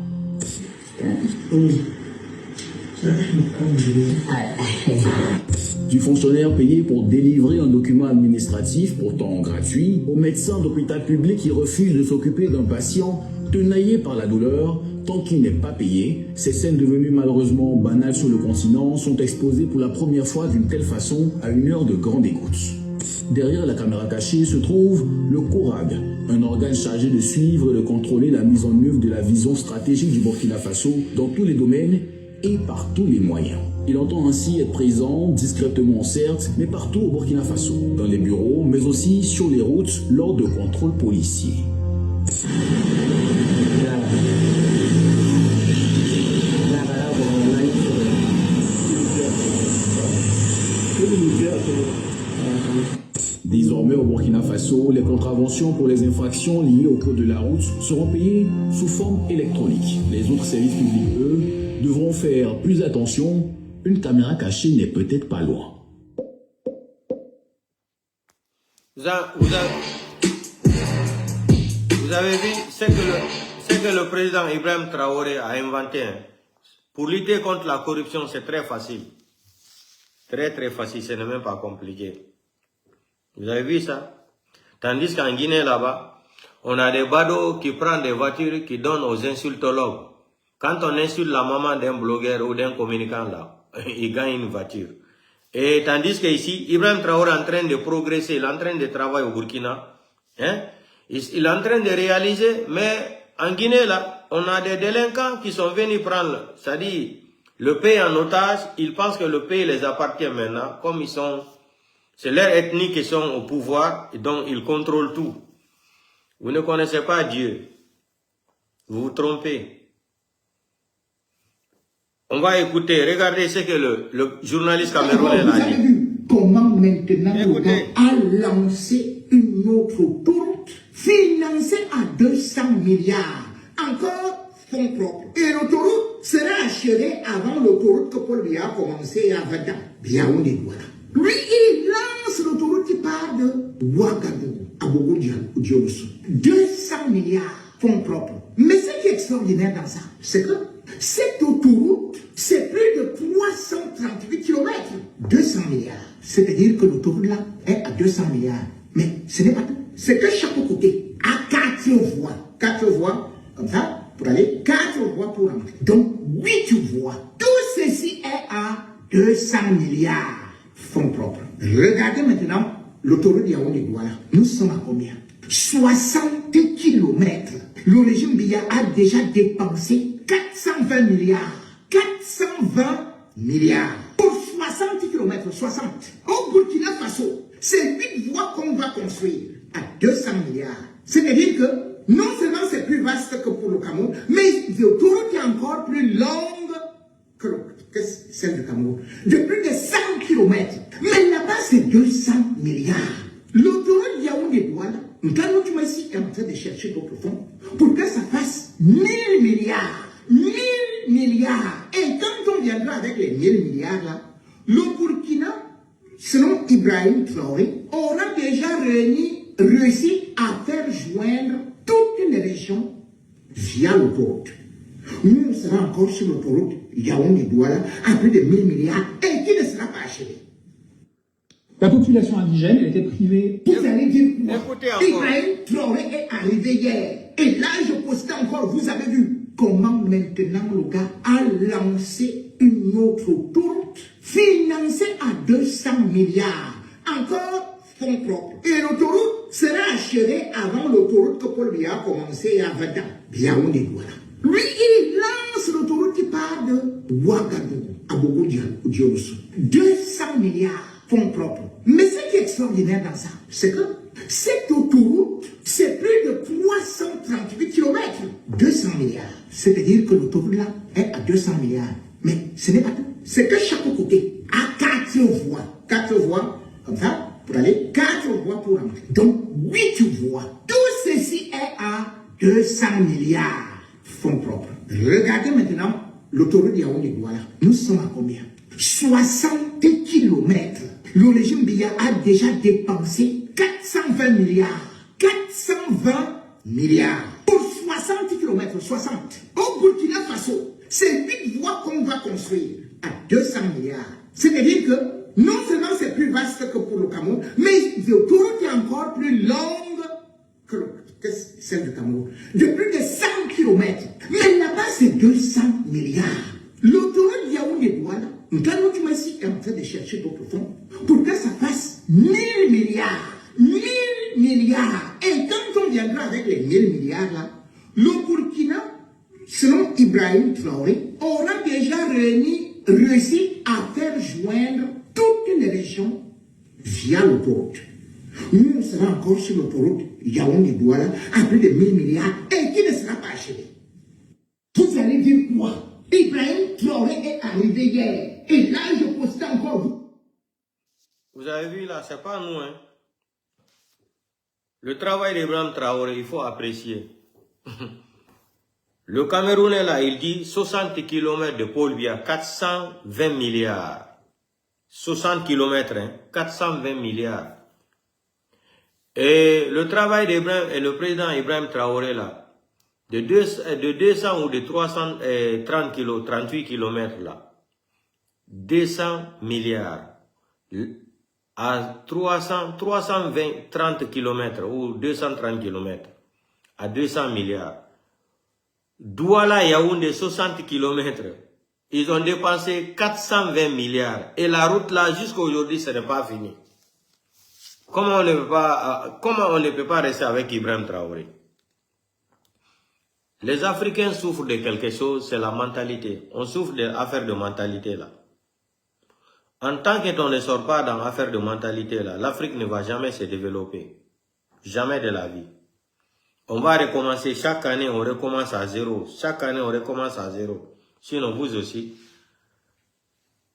Du fonctionnaire payé pour délivrer un document administratif pourtant gratuit au médecin d'hôpital public qui refuse de s'occuper d'un patient tenaillé par la douleur tant qu'il n'est pas payé. Ces scènes devenues malheureusement banales sur le continent sont exposées pour la première fois d'une telle façon à une heure de grande écoute. Derrière la caméra cachée se trouve le Kourag, un organe chargé de suivre et de contrôler la mise en œuvre de la vision stratégique du Burkina Faso dans tous les domaines et par tous les moyens. Il entend ainsi être présent, discrètement certes, mais partout au Burkina Faso, dans les bureaux, mais aussi sur les routes lors de contrôles policiers. Désormais au Burkina Faso, les contraventions pour les infractions liées au code de la route seront payées sous forme électronique. Les autres services publics, eux, devront faire plus attention. Une caméra cachée n'est peut-être pas loin. Vous avez vu ce que le président Ibrahim Traoré a inventé. Hein. Pour lutter contre la corruption, c'est très facile. Très très facile, ce n'est même pas compliqué. Vous avez vu ça? Tandis qu'en Guinée, là-bas, on a des badauds qui prennent des voitures qui donnent aux insultologues. Quand on insulte la maman d'un blogueur ou d'un communicant, là, il gagne une voiture. Et tandis qu'ici, Ibrahim Traoré est en train de progresser, il est en train de travailler au Burkina. Hein? Il est en train de réaliser, mais en Guinée, là, on a des délinquants qui sont venus prendre, c'est-à-dire le pays en otage. Ils pensent que le pays les appartient maintenant, comme ils sont... C'est leur ethnie qui sont au pouvoir, et donc ils contrôlent tout. Vous ne connaissez pas Dieu. Vous vous trompez. On va écouter, regardez ce que le journaliste camerounais a dit. Comment maintenant on a lancé une autre autoroute financée à 200 milliards. Encore fonds propres. Et l'autoroute sera achevée avant l'autoroute que Paul Biya a commencé à 20 ans. Biaoundé, voilà. Lui, il lance l'autoroute qui part de Ouagadougou à Bogo-Dioulasso. 200 milliards fonds propres. Mais ce qui est extraordinaire dans ça, c'est que cette autoroute, c'est plus de 338 km. 200 milliards. C'est-à-dire que l'autoroute là est à 200 milliards. Mais ce n'est pas tout. C'est que chaque côté a 4 voies. 4 voies, comme ça, pour aller, 4 voies pour rentrer. Donc, 8 voies. Tout ceci est à 200 milliards. Fonds propres. Regardez maintenant l'autoroute Yaoundé-Douala. Nous sommes à combien? 60 km. Le régime Biya a déjà dépensé 420 milliards. 420 milliards. Pour 60 km, 60. Au Burkina Faso, c'est 8 voies qu'on va construire à 200 milliards. C'est-à-dire que non seulement c'est plus vaste que pour le Cameroun, mais l'autoroute est encore plus longue que celle du Cameroun, de plus de 100 km. Mais là-bas, c'est 200 milliards. L'autoroute Yaoundé-Douala, nous est en train de chercher d'autres fonds pour que ça fasse 1000 milliards. 1000 milliards. Et quand on viendra avec les 1000 milliards là, le Burkina, selon Ibrahim Traoré, aura déjà réussi à faire joindre toutes les régions via l'autoroute. Nous, on sera encore sur l'autoroute Yaoundé-Douala à plus de 1000 milliards et qui ne sera pas achevé. La population indigène, elle était privée. Vous allez dire quoi? Ibrahim Traoré est arrivé hier. Et là, je postais encore, vous avez vu comment maintenant le gars a lancé une autre autoroute financée à 200 milliards. Encore fonds propres. Et l'autoroute sera achevée avant l'autoroute que Paul Biya a commencé il y a 20 ans. Yaoundé-Douala. Lui, il lance l'autoroute qui part de Ouagadougou à Bogo-Dioulasso. 200 milliards. Fonds propres. Mais ce qui est extraordinaire dans ça, c'est que cette autoroute, c'est plus de 338 km. 200 milliards. C'est-à-dire que l'autoroute là est à 200 milliards. Mais ce n'est pas tout. C'est que chaque côté a 4 voies. 4 voies, comme ça, pour aller, 4 voies pour rentrer. Donc, 8 voies. Tout ceci est à 200 milliards. Fonds propres. Regardez maintenant l'autoroute Yaoundé-Douala. Nous sommes à combien? 60 km. Le régime Biya a déjà dépensé 420 milliards. 420 milliards. Pour 60 km, 60. Au Burkina Faso, c'est 8 voies qu'on va construire à 200 milliards. C'est-à-dire que non seulement c'est plus vaste que pour le Cameroun, mais l'autoroute est encore plus longue que celle du Cameroun. De plus de 100 km. Mais là-bas, c'est 200 milliards. L'autoroute Yaoundé-Douala, nous est en train de chercher d'autres fonds pour que ça fasse 1000 milliards. 1000 milliards. Et quand on viendra avec les 1000 milliards là, le Burkina, selon Ibrahim Traoré, aura déjà réussi à faire joindre toutes les régions via l'autoroute. Nous, on sera encore sur l'autoroute Yaoundé-Douala à plus de 1000 milliards et qui ne sera pas achevé. Vous allez dire quoi? Ibrahim Traoré est arrivé hier. Et là, je postais encore. Vous avez vu là, c'est pas nous, hein. Le travail d'Ibrahim Traoré, il faut apprécier. Le Camerounais là, il dit 60 km de Paul Biya, 420 milliards. 60 km, hein, 420 milliards. Et le travail d'Ibrahim et le président Ibrahim Traoré là, de 200 ou de 330 km, 38 km là, 200 milliards à 30 km ou 230 km à 200 milliards. Douala Yaoundé 60 km, ils ont dépensé 420 milliards et la route là jusqu'à aujourd'hui ce n'est pas fini. Comment on ne peut pas rester avec Ibrahim Traoré? Les Africains souffrent de quelque chose, c'est la mentalité. On souffre d'affaires de mentalité là. En tant qu'on ne sort pas dans l'affaire de mentalité là, l'Afrique ne va jamais se développer. Jamais de la vie. On va recommencer chaque année, on recommence à zéro. Chaque année, on recommence à zéro. Sinon, vous aussi.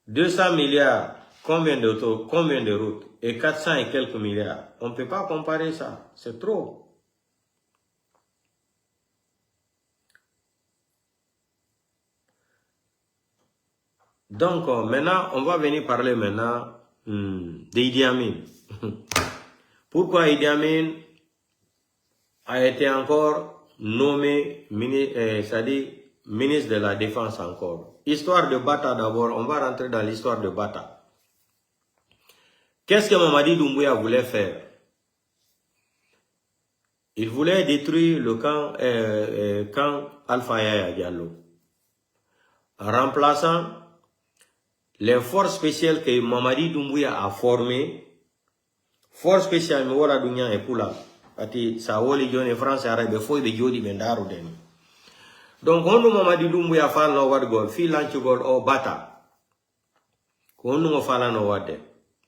200 milliards, combien d'autos, combien de routes? Et 400 et quelques milliards. On ne peut pas comparer ça. C'est trop. Donc, maintenant, on va venir parler maintenant d'Idi Amin. Pourquoi Idi Amin a été encore nommé ministre de la Défense encore? Histoire de Bata d'abord, on va rentrer dans l'histoire de Bata. Qu'est-ce que Mamadi Doumbouya voulait faire? Il voulait détruire le camp Alpha Yaya Diallo, en remplaçant les forces spéciales que Mamadi Doumbouya a formées. Force spéciale, mais voilà dunya et pour là. Ati sa woli jone France arabe foi be jodi be ndaru den. Donc on Mamadi Doumbouya fa no wad go fi lanci god o Bata. Ko on fa la no wadde.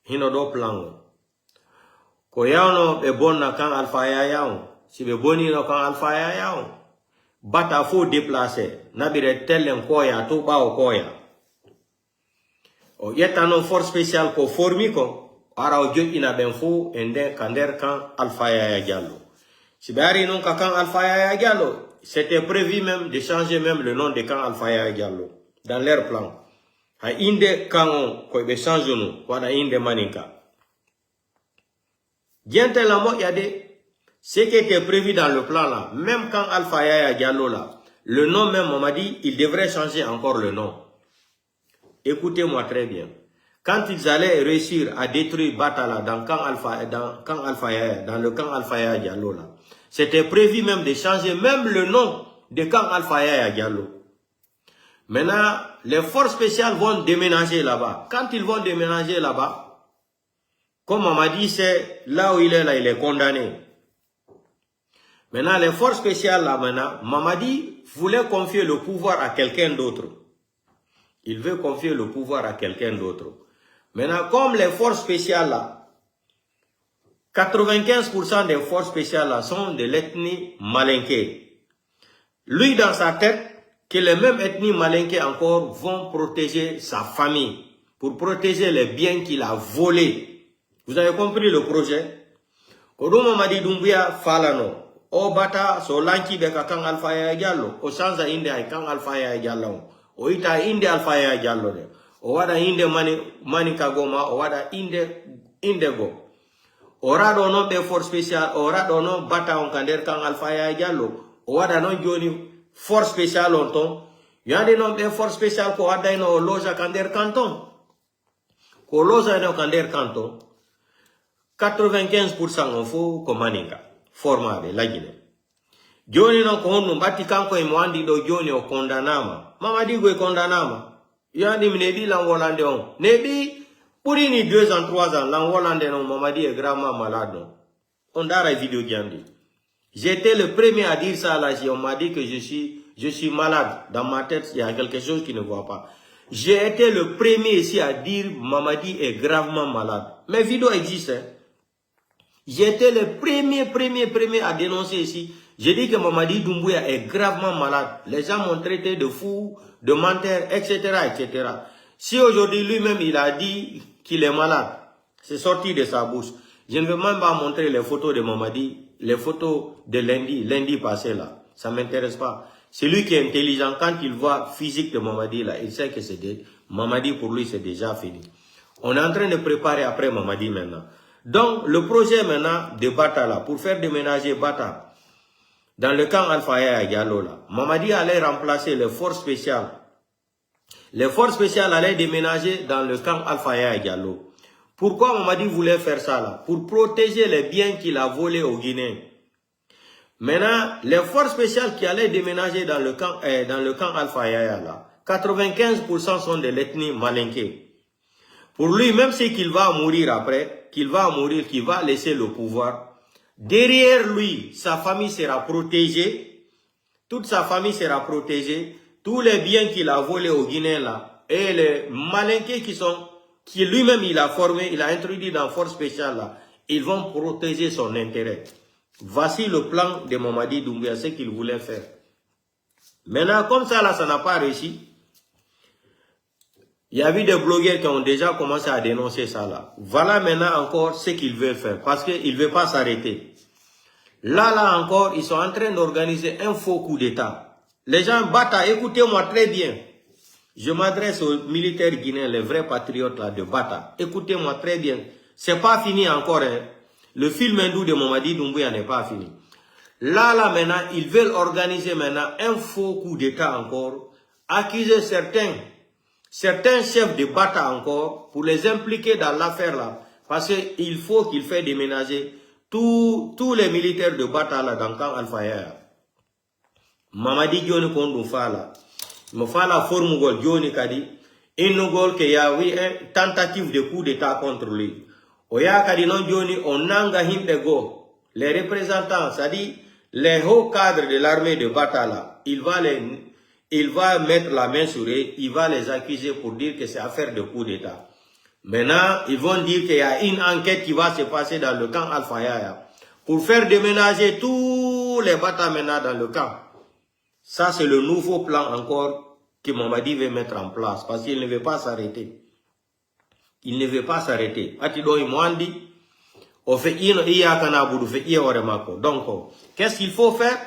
Hino do plan. Ko yawno be bonna kan Alpha Yaya. Si be boni no kan Alpha Yaya. Bata faut déplacer. Nabire tellen koya to ba o koya. O yetta no force spéciale ko formi ko ara o jot ina ben fo ende kander kan Alpha Yaya Diallo. Si bari non kan Alpha Yaya Diallo, c'était prévu même de changer même le nom de kan Alpha Yaya Diallo dans leur plan. Ha inde kan ko be change no wada inde maninka. Diantelamo il y a des ce qui était prévu dans le plan là, même quand Alpha Yaya Diallo là, le nom même on m'a dit il devrait changer encore le nom. Écoutez-moi très bien. Quand ils allaient réussir à détruire Batala dans le camp Alpha Yaya Diallo là, c'était prévu même de changer même le nom de camp Alpha Yaya Diallo. Maintenant, les forces spéciales vont déménager là-bas. Quand ils vont déménager là-bas, comme on m'a dit, c'est là où il est là, il est condamné. Maintenant, les forces spéciales là maintenant, Mamadi voulait confier le pouvoir à quelqu'un d'autre. Il veut confier le pouvoir à quelqu'un d'autre. Maintenant, comme les forces spéciales là, 95% des forces spéciales là sont de l'ethnie malinké. Lui, dans sa tête, que les mêmes ethnies malinké encore vont protéger sa famille, pour protéger les biens qu'il a volés. Vous avez compris le projet? Kodoma Mamadi Doumbouya Falano, O Bata, so Lanki Beka Kang Alpha Yaya Diallo, O Sanza Inde ay Kang Alpha Yaya Diallo, O Ita Inde Alpha Yaya Diallo, O Wada Inde Manika Goma, O Wada Inde Go. Ora dono be force spéciale, ora dono Bata on kander Kang Alpha Yaya Diallo, O Wada non Joni force spéciale onton, yande non be force spéciale ko wada ino loja kander canton. Ko loja ino kander canton, 95% on fo ko maninga, formade la Guinée. Joni non ko honno batti kanko e mwandi do joni o kondanama. Mamadi go e kondanama. Yandi mnebi lan wolande on. Nebi Purini 2 ans, 3 ans, lan wolande non Mamadi est gravement malade. On dara vidéo gandi. J'étais le premier à dire ça là, on m'a dit que je suis malade. Dans ma tête, il y a quelque chose qui ne va pas. J'ai été le premier ici à dire Mamadi est gravement malade. Mes vidéos existent. Hein. J'étais le premier à dénoncer ici. J'ai dit que Mamadi Doumbouya est gravement malade. Les gens m'ont traité de fou, de menteur, etc., etc. Si aujourd'hui lui-même il a dit qu'il est malade, c'est sorti de sa bouche. Je ne veux même pas montrer les photos de Mamadi, les photos de lundi passé là. Ça ne m'intéresse pas. Celui qui est intelligent, quand il voit physique de Mamadi là, il sait que c'est Mamadi pour lui c'est déjà fini. On est en train de préparer après Mamadi maintenant. Donc le projet maintenant de Bata là, pour faire déménager Bata dans le camp Alpha Yaya Diallo là, Mamadi allait remplacer les forces spéciales. Les forces spéciales allaient déménager dans le camp Alpha Yaya Diallo. Pourquoi Mamadi voulait faire ça là? Pour protéger les biens qu'il a volés aux Guinéens. Maintenant, les forces spéciales qui allaient déménager dans le camp Alpha Yaya là, 95% sont de l'ethnie malinké. Pour lui, même si qu'il va mourir après, qu'il va laisser le pouvoir, derrière lui, sa famille sera protégée, toute sa famille sera protégée, tous les biens qu'il a volés aux Guinéens là, et les malinqués qui lui-même il a formé, il a introduit dans force spéciale là, ils vont protéger son intérêt. Voici le plan de Mamadi Doumbouya, ce qu'il voulait faire. Maintenant, comme ça là, ça n'a pas réussi. Il y a eu des blogueurs qui ont déjà commencé à dénoncer ça là. Voilà maintenant encore ce qu'ils veulent faire, parce qu'ils ne veulent pas s'arrêter. Là encore, ils sont en train d'organiser un faux coup d'état. Les gens Bata, écoutez-moi très bien. Je m'adresse aux militaires guinéens, les vrais patriotes là de Bata. Écoutez-moi très bien. C'est pas fini encore. Hein. Le film hindou de Mamadi Doumbouya n'est pas fini. Là maintenant, ils veulent organiser maintenant un faux coup d'état encore. Accuser certains chefs de Bata encore pour les impliquer dans l'affaire là. Parce qu'il faut qu'il fasse déménager tous les militaires de Bata là dans le camp Alpha Yaya. Mamadi Dioni Kondou Fala. Me fala forme gol Dioni Kadi. Inugol que y a eu une tentative de coup d'état contre lui. Oya Kadi non Dioni on nanga himbe go. Les représentants, c'est-à-dire les hauts cadres de l'armée de Bata là, il va mettre la main sur eux, il va les accuser pour dire que c'est affaire de coup d'état. Maintenant, ils vont dire qu'il y a une enquête qui va se passer dans le camp Alpha Yaya pour faire déménager tous les Bata maintenant dans le camp. Ça, c'est le nouveau plan encore que Mamadi veut mettre en place parce qu'il ne veut pas s'arrêter. Il ne veut pas s'arrêter. Atido Imwandi, on fait donc, qu'est-ce qu'il faut faire?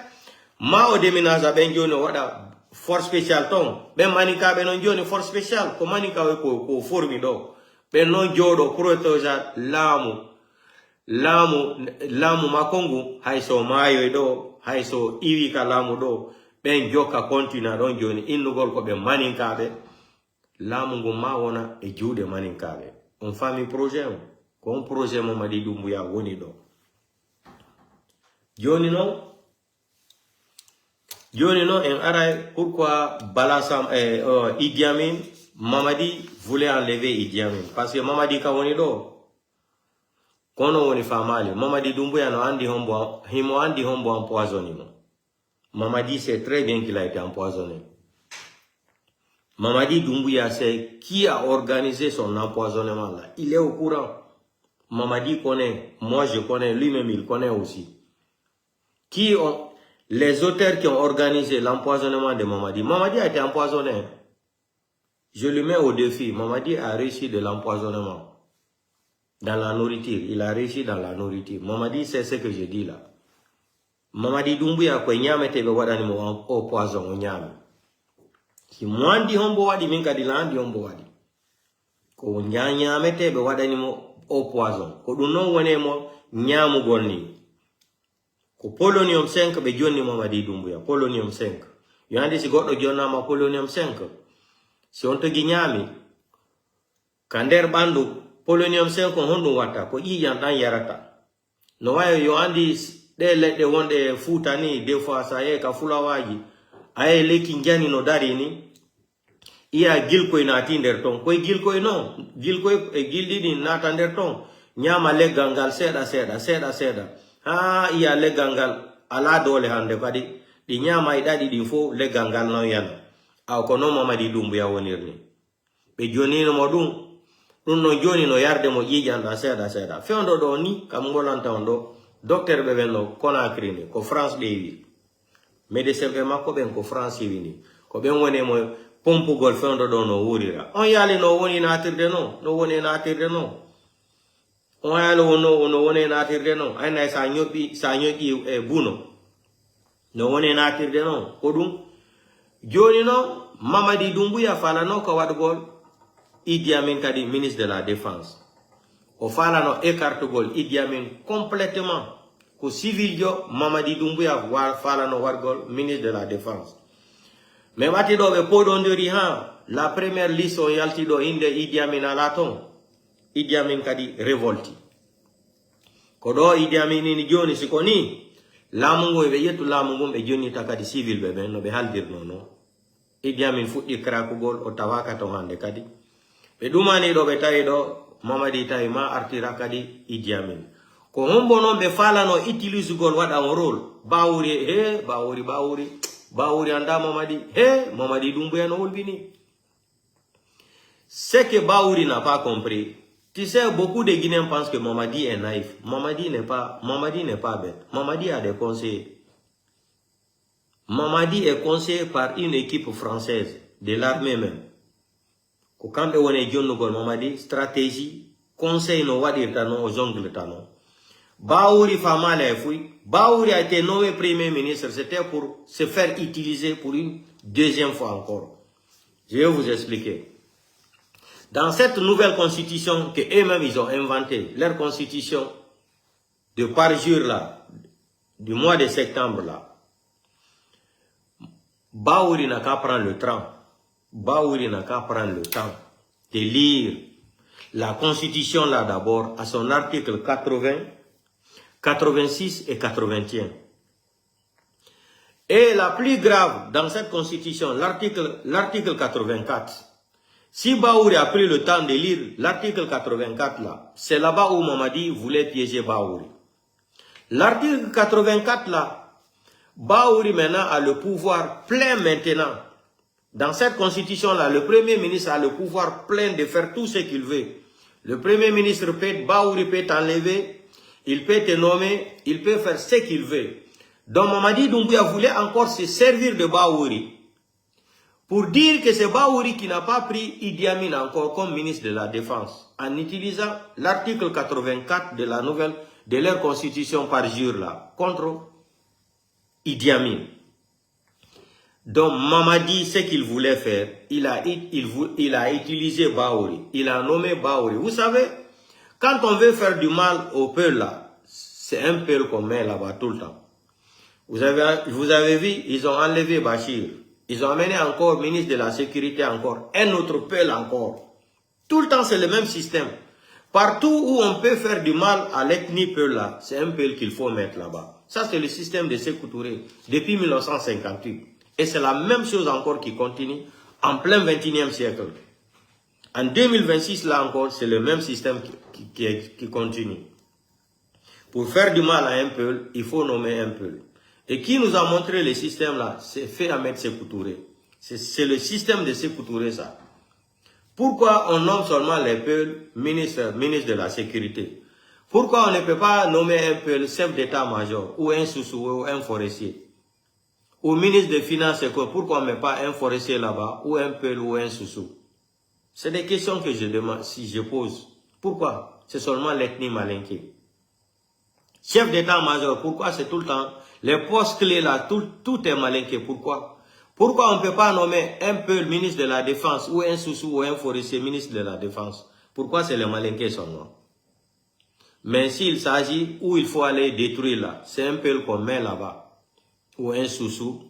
Ma o deminaza ben joni wada force spéciale ton. Ben manika ben non joni force spéciale. Ko manika we ko formi do. Ben non jodo protoja lamu makongu haiso mayo do, haiso iwi ka lamu do. Ben joka continue don joni innugol ko be maninka be. Lamu ngo ma wona e juude maninka be. On famille projet ko un projet Mamadi Doumbouya woni do. Joni non en arabe pourquoi Balasam Idi Amin Mamadi voulait enlever Idi Amin parce que Mamadi ka woni do kono woni famali Mamadi Doumbouya no andi hombo empoisonné. Mamadi sait très bien qu'il a été empoisonné. Mamadi Doumbouya sait qui a organisé son empoisonnement là. Il est au courant. Mamadi connaît, moi je connais, lui-même il connaît aussi. Les auteurs qui ont organisé l'empoisonnement de Mamadi. Mamadi a été empoisonné. Je le mets au défi. Mamadi a réussi de l'empoisonnement. Dans la nourriture. Il a réussi dans la nourriture. Mamadi, c'est ce que je dis là. Mamadi Doumbouya ko nyame tebe wadani mo o poison o nyame. Si mwandi hombo wadi minka di landi hombo wadi. Ko nyame tebe wadani mo o poison. Ko duno wone mo nyamu gonni. Ko polonium 5 be jonni Mamadi Doumbouya. Polonium 5. Yandi si goddo jonnama polonium 5. Si on to gi nyami kander bandu polonium 5 hondu wata ko iyan dan yarata. No wayo yo andi de ledde wonde futani des fois sa ye ka fulawaji ay leki njani no dari ni iya gilkoy na tinder ton koy gilkoy no gilkoy e gildi ni nata nder ton nyama le gangal seda ha iya le gangal ala dole hande kadi di nyama e dadi di fo le gangal no yana aw ko no Mamadi Doumbouya wonirni be joni no modum no joni no yarde mo yijanda seda feondo do ni kam bolanta ondo docteur bebeno Conakry ni ko France dewi médecin be makko ben ko France wini ko ben woni mo pompe gol feondo do no wurira on yali no woni natirde no on yali no woni natirde no ayna sa nyobi e buno no woni natirde no ko dum joni no Mamadi Doumbouya fala no ko wadgol Idi Amin kadi ministre de la défense o fala no écartugol Idi Amin complètement ko civil yo Mamadi Doumbouya fala no wargol ministre de la défense mais wati do be podondiri ha la première liste o yalti do inde Idi Amin ala ton Idi Amin kadi révolti ko do Idi Amin ni joni sikoni lamungo be yetu lamungo be joni takadi civil be ben no be haldirno no Idi Amin fuɗɗi krakugol o tawaka to hande kadi be dumani do be tawi do Mamadi tawi ma artira kadi Idi Amin ko hombo non be fala no utilise gol wada on rôle bawuri anda Mamadi Doumbouya no wolbini c'est que Bawuri n'a pas compris. Tu sais, beaucoup de Guinéens pensent que Mamadi est naïf. Mamadi n'est pas bête. Mamadi a des conseillers. Mamadi est conseillé par une équipe française, de l'armée même. Quand on est jeune, Mamadi, stratégie, conseil, no wadir tano, aux ongles tano. Bawuri Famale est fouille. Bawuri a été nommé premier ministre. C'était pour se faire utiliser pour une deuxième fois encore. Je vais vous expliquer. Dans cette nouvelle constitution que eux-mêmes ils ont inventée, leur constitution de parjure là, du mois de septembre là, Bawuri n'a qu'à prendre le temps. Bawuri n'a qu'à prendre le temps de lire la constitution là d'abord à son article 80, 86 et 81. Et la plus grave dans cette constitution, l'article 84. Si Bawuri a pris le temps de lire l'article 84 là, c'est là-bas où Mamadi voulait piéger Bawuri. L'article 84 là, Bawuri maintenant a le pouvoir plein maintenant. Dans cette constitution là, le premier ministre a le pouvoir plein de faire tout ce qu'il veut. Le premier ministre Bawuri peut t'enlever, il peut te nommer, il peut faire ce qu'il veut. Donc Mamadi Doumbouya voulait encore se servir de Bawuri pour dire que c'est Bawuri qui n'a pas pris Idi Amin encore comme ministre de la Défense. en utilisant l'article 84 de la nouvelle, de leur constitution par jour là, contre Idi Amin. Donc Mamadi, ce qu'il voulait faire, il a utilisé Bahouri, il a nommé Bahouri. Vous savez, quand on veut faire du mal au peuple là, c'est un peuple qu'on met là-bas tout le temps. Vous avez vu, ils ont enlevé Bachir. Ils ont amené encore ministre de la Sécurité encore, un autre peuple encore. Tout le temps, c'est le même système. Partout où on peut faire du mal à l'ethnie peuple là, c'est un peuple qu'il faut mettre là-bas. Ça, c'est le système de Sékou Touré depuis 1958. Et c'est la même chose encore qui continue en plein 21e siècle. En 2026, là encore, c'est le même système qui continue. Pour faire du mal à un peuple, il faut nommer un peuple. Et qui nous a montré le système là? C'est fait Ahmed Sékou Touré. C'est le système de Sékou Touré ça. Pourquoi on nomme seulement les peuples ministres de la Sécurité? Pourquoi on ne peut pas nommer un peuple chef d'état-major ou un sous-sous ou un forestier? Ou ministre des Finances, pourquoi on ne met pas un forestier là-bas ou un peuple ou un sous-sous? C'est des questions que je demande, si je pose. Pourquoi? C'est seulement l'ethnie malinké. Chef d'état-major, pourquoi c'est tout le temps? Les postes clés là, tout est malinké. Pourquoi? Pourquoi on ne peut pas nommer un peu le ministre de la Défense ou un sous-sous ou un forestier ministre de la Défense? Pourquoi c'est les malinqués seulement? Mais s'il s'agit où il faut aller détruire là, c'est un peu qu'on met là-bas. Ou un sous-sous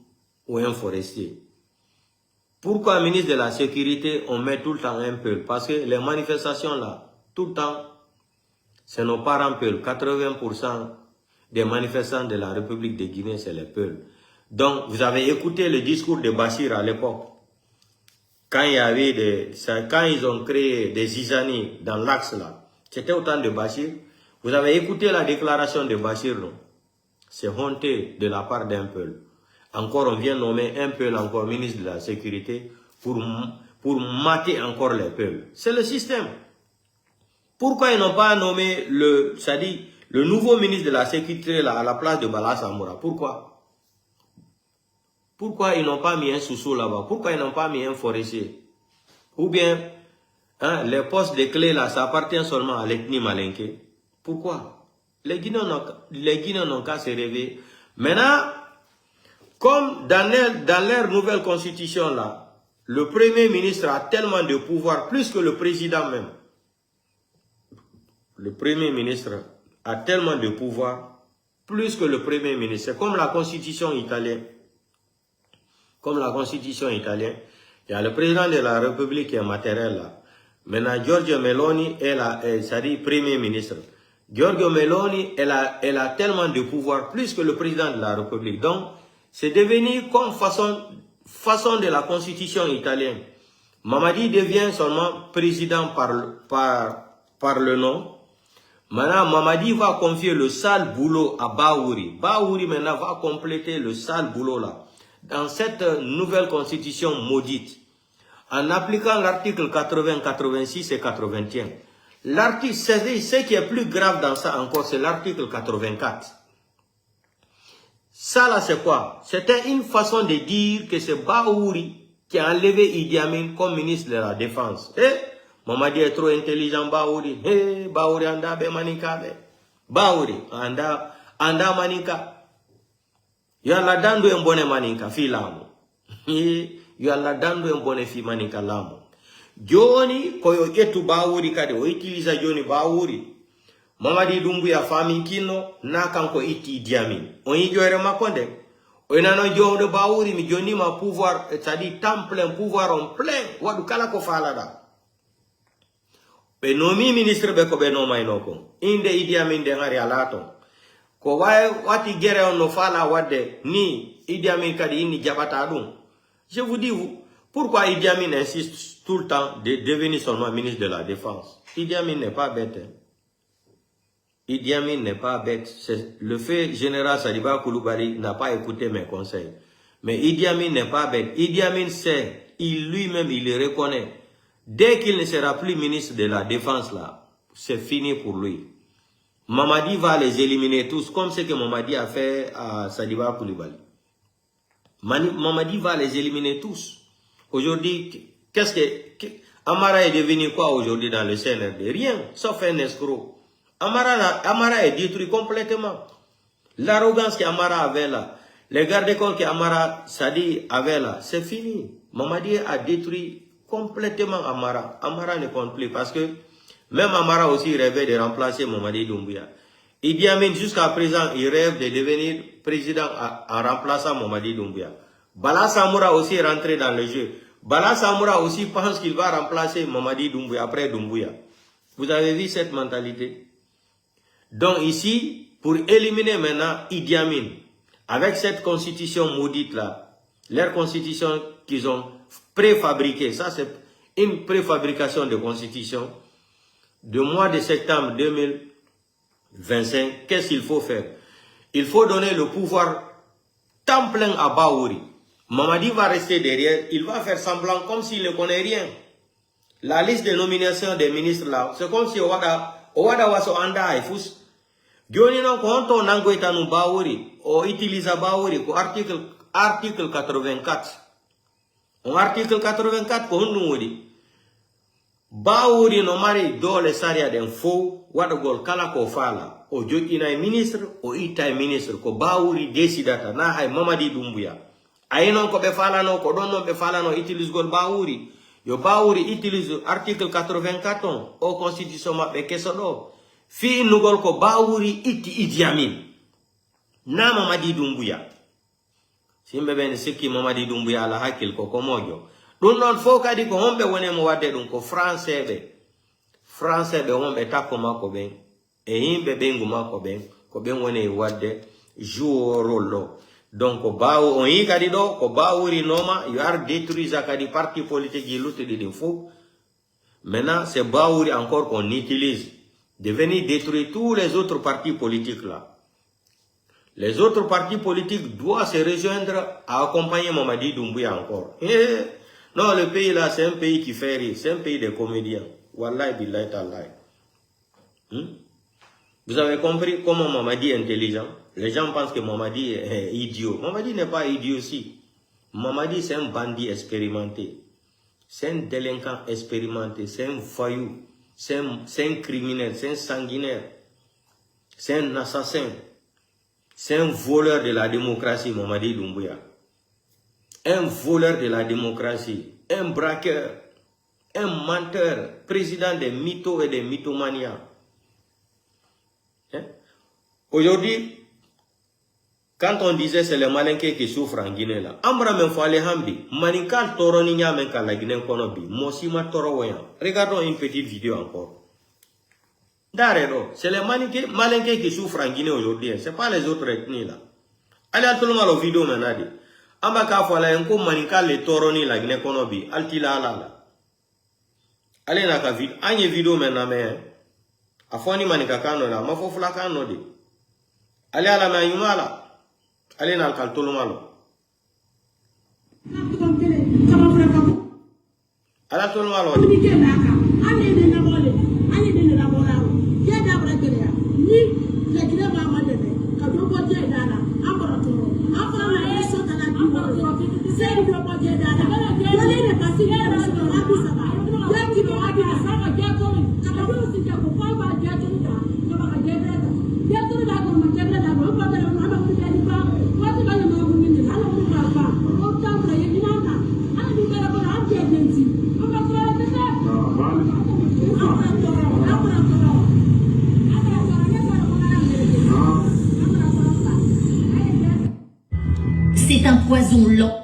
ou un forestier. Pourquoi ministre de la Sécurité, on met tout le temps un peu? Parce que les manifestations là, tout le temps, c'est nos parents peuls. 80% des manifestants de la République de Guinée, c'est les peuls. Donc, vous avez écouté le discours de Bachir à l'époque. Quand il y avait quand ils ont créé des zizanies dans l'axe là, c'était au temps de Bachir. Vous avez écouté la déclaration de Bachir, non? C'est honteux de la part d'un peuple. Encore, on vient nommer un peuple encore ministre de la Sécurité pour mater encore les peuples. C'est le système. Pourquoi ils n'ont pas nommé le nouveau ministre de la Sécurité là, à la place de Bala Samoura? Pourquoi? Pourquoi ils n'ont pas mis un sous-sous là-bas? Pourquoi ils n'ont pas mis un forestier? Ou bien, les postes de clés là, ça appartient seulement à l'ethnie malinké. Pourquoi? Les Guinéens n'ont qu'à se réveiller. Maintenant, comme dans leur nouvelle constitution là, le premier ministre a tellement de pouvoir, plus que le président même. Le premier ministre a tellement de pouvoir, plus que le premier ministre. C'est comme la constitution italienne. Comme la constitution italienne, il y a le président de la République qui est matériel là. Maintenant, Giorgio Meloni est premier ministre. Giorgio Meloni, elle a tellement de pouvoir, plus que le président de la République. Donc, c'est devenu comme façon de la constitution italienne. Mamadi devient seulement président par le nom. Maintenant, Mamadi va confier le sale boulot à Bahouri. Bahouri maintenant va compléter le sale boulot là. Dans cette nouvelle constitution maudite, en appliquant l'article 80, 86 et 81. L'article, ce qui est plus grave dans ça encore, c'est l'article 84. Ça là, c'est quoi? C'était une façon de dire que c'est Bahouri qui a enlevé Idi Amin comme ministre de la Défense. Mamadi est trop intelligent, Bahouri. Bahouri anda be manika be. Bahouri anda manika. Yalla dando mbone maninka fi lamu. Yalla dando mbone fi maninka lamu. Joni koyo etu Bahouri kade o utiliza joni Bahouri. Mamadi Doumbouya fami kino na kanko iti Idi Amin. On y jore makonde. On a de Bahouri mi joni ma pouvoir, c'est-à-dire temps plein, pouvoir en plein. Wadu kala ko falada. Pe nomi ministre beko be no mainoko. Inde Idi Amin de ngari alato. Ko wati gere on no fala wadde ni Idi Amin kadi ini jabata dum. Je vous dis pourquoi Idi Amin insiste tout le temps de devenir seulement ministre de la Défense. Idi Amin n'est pas bête. Idi Amin n'est pas bête. Le fait général Sadiba Koulibaly n'a pas écouté mes conseils. Mais Idi Amin n'est pas bête. Idi Amin sait, lui-même il le reconnaît. Dès qu'il ne sera plus ministre de la Défense là, c'est fini pour lui. Mamadi va les éliminer tous, comme ce que Mamadi a fait à Sadiba Koulibaly. Mamadi va les éliminer tous. Aujourd'hui, Amara est devenu quoi aujourd'hui dans le CNRD? Rien, sauf un escroc. Amara est détruit complètement. L'arrogance qu'Amara avait là, les garde-corps qu'Amara Sadi avait là, c'est fini. Mamadi a détruit complètement Amara. Amara ne compte plus parce que même Amara aussi rêvait de remplacer Mamadi Doumbouya. Idi Amin jusqu'à présent, il rêve de devenir président en remplaçant Mamadi Doumbouya. Bala Samoura aussi est rentré dans le jeu. Bala Samoura aussi pense qu'il va remplacer Mamadi Doumbouya après Doumbouya. Vous avez vu cette mentalité? Donc ici, pour éliminer maintenant Idi Amin, avec cette constitution maudite là, leur constitution qu'ils ont préfabriquée, ça c'est une préfabrication de constitution, de mois de septembre 2025, qu'est-ce qu'il faut faire? Il faut donner le pouvoir temps plein à Bahouri. Mamadi va rester derrière, il va faire semblant comme s'il ne connaît rien. La liste de nomination des ministres là, c'est comme si Owada Waso Anda et Fous. Gioni non konto nango itanu Bahouri, o utilisa Bahouri ko article 84. En article 84 ko hundu wodi. Bahouri no mari dole saria den fo wada gol kala ko fala. O jogina ministre o ita ministre ko Bahouri decidata na hay Mamadi Doumbouya. Ayenon ko be fala no ko don non be fala no utilise gol Bahouri. Yo Bahouri utilise article 84 o constitution mabbe keso do. Fi nugol ko Bahouri Idi Amin. Na Mamadi Doumbouya. Simbe ben siki Mamadi Doumbouya ala hakil ko komojo. Dun non fo kadi ko hombe wone mo wadde dun ko français be hombe takoma ko ben e himbe bengu mako ben ko ben wone wadde jouerolo. Donc ko bawo on yi kadi do ko Bahouri noma you are détruisa kadi parti politique yi lutte de fou. Maintenant c'est Bahouri encore qu'on utilise de venir détruire tous les autres partis politiques là. Les autres partis politiques doivent se rejoindre à accompagner Mamadi Doumbouya encore. Non, le pays là, c'est un pays qui fait rire. C'est un pays de comédiens. Wallahi billahi tallahi. Vous avez compris comment Mamadi est intelligent? Les gens pensent que Mamadi est idiot. Mamadi n'est pas idiot aussi. Mamadi, c'est un bandit expérimenté. C'est un délinquant expérimenté. C'est un voyou. C'est un criminel. C'est un sanguinaire. C'est un assassin. C'est un voleur de la démocratie, Mamadi Doumbouya. Un voleur de la démocratie, un braqueur, un menteur, président des mythos et des mythomanias. Hein? Aujourd'hui, quand on disait c'est les Malinké qui souffrent en Guinée là, Ambra men fale hambi, manikal toro ni men ka la Guinée konobi, mosima toro wayan. Regardons une petite vidéo encore. C'est les Malinké qui souffrent en Guinée aujourd'hui, c'est pas les autres ethnies là. Allez à tout le monde la vidéo maintenant. Amba ka fala en ko manika le toroni la Guinée konobi altila ala. Ale na ka vid anye video mename afoni manika kano la mafofula kano di. Ale ala ma yumala. Ale na kal tolumalo. Ala tolumalo. C'est un poison lent.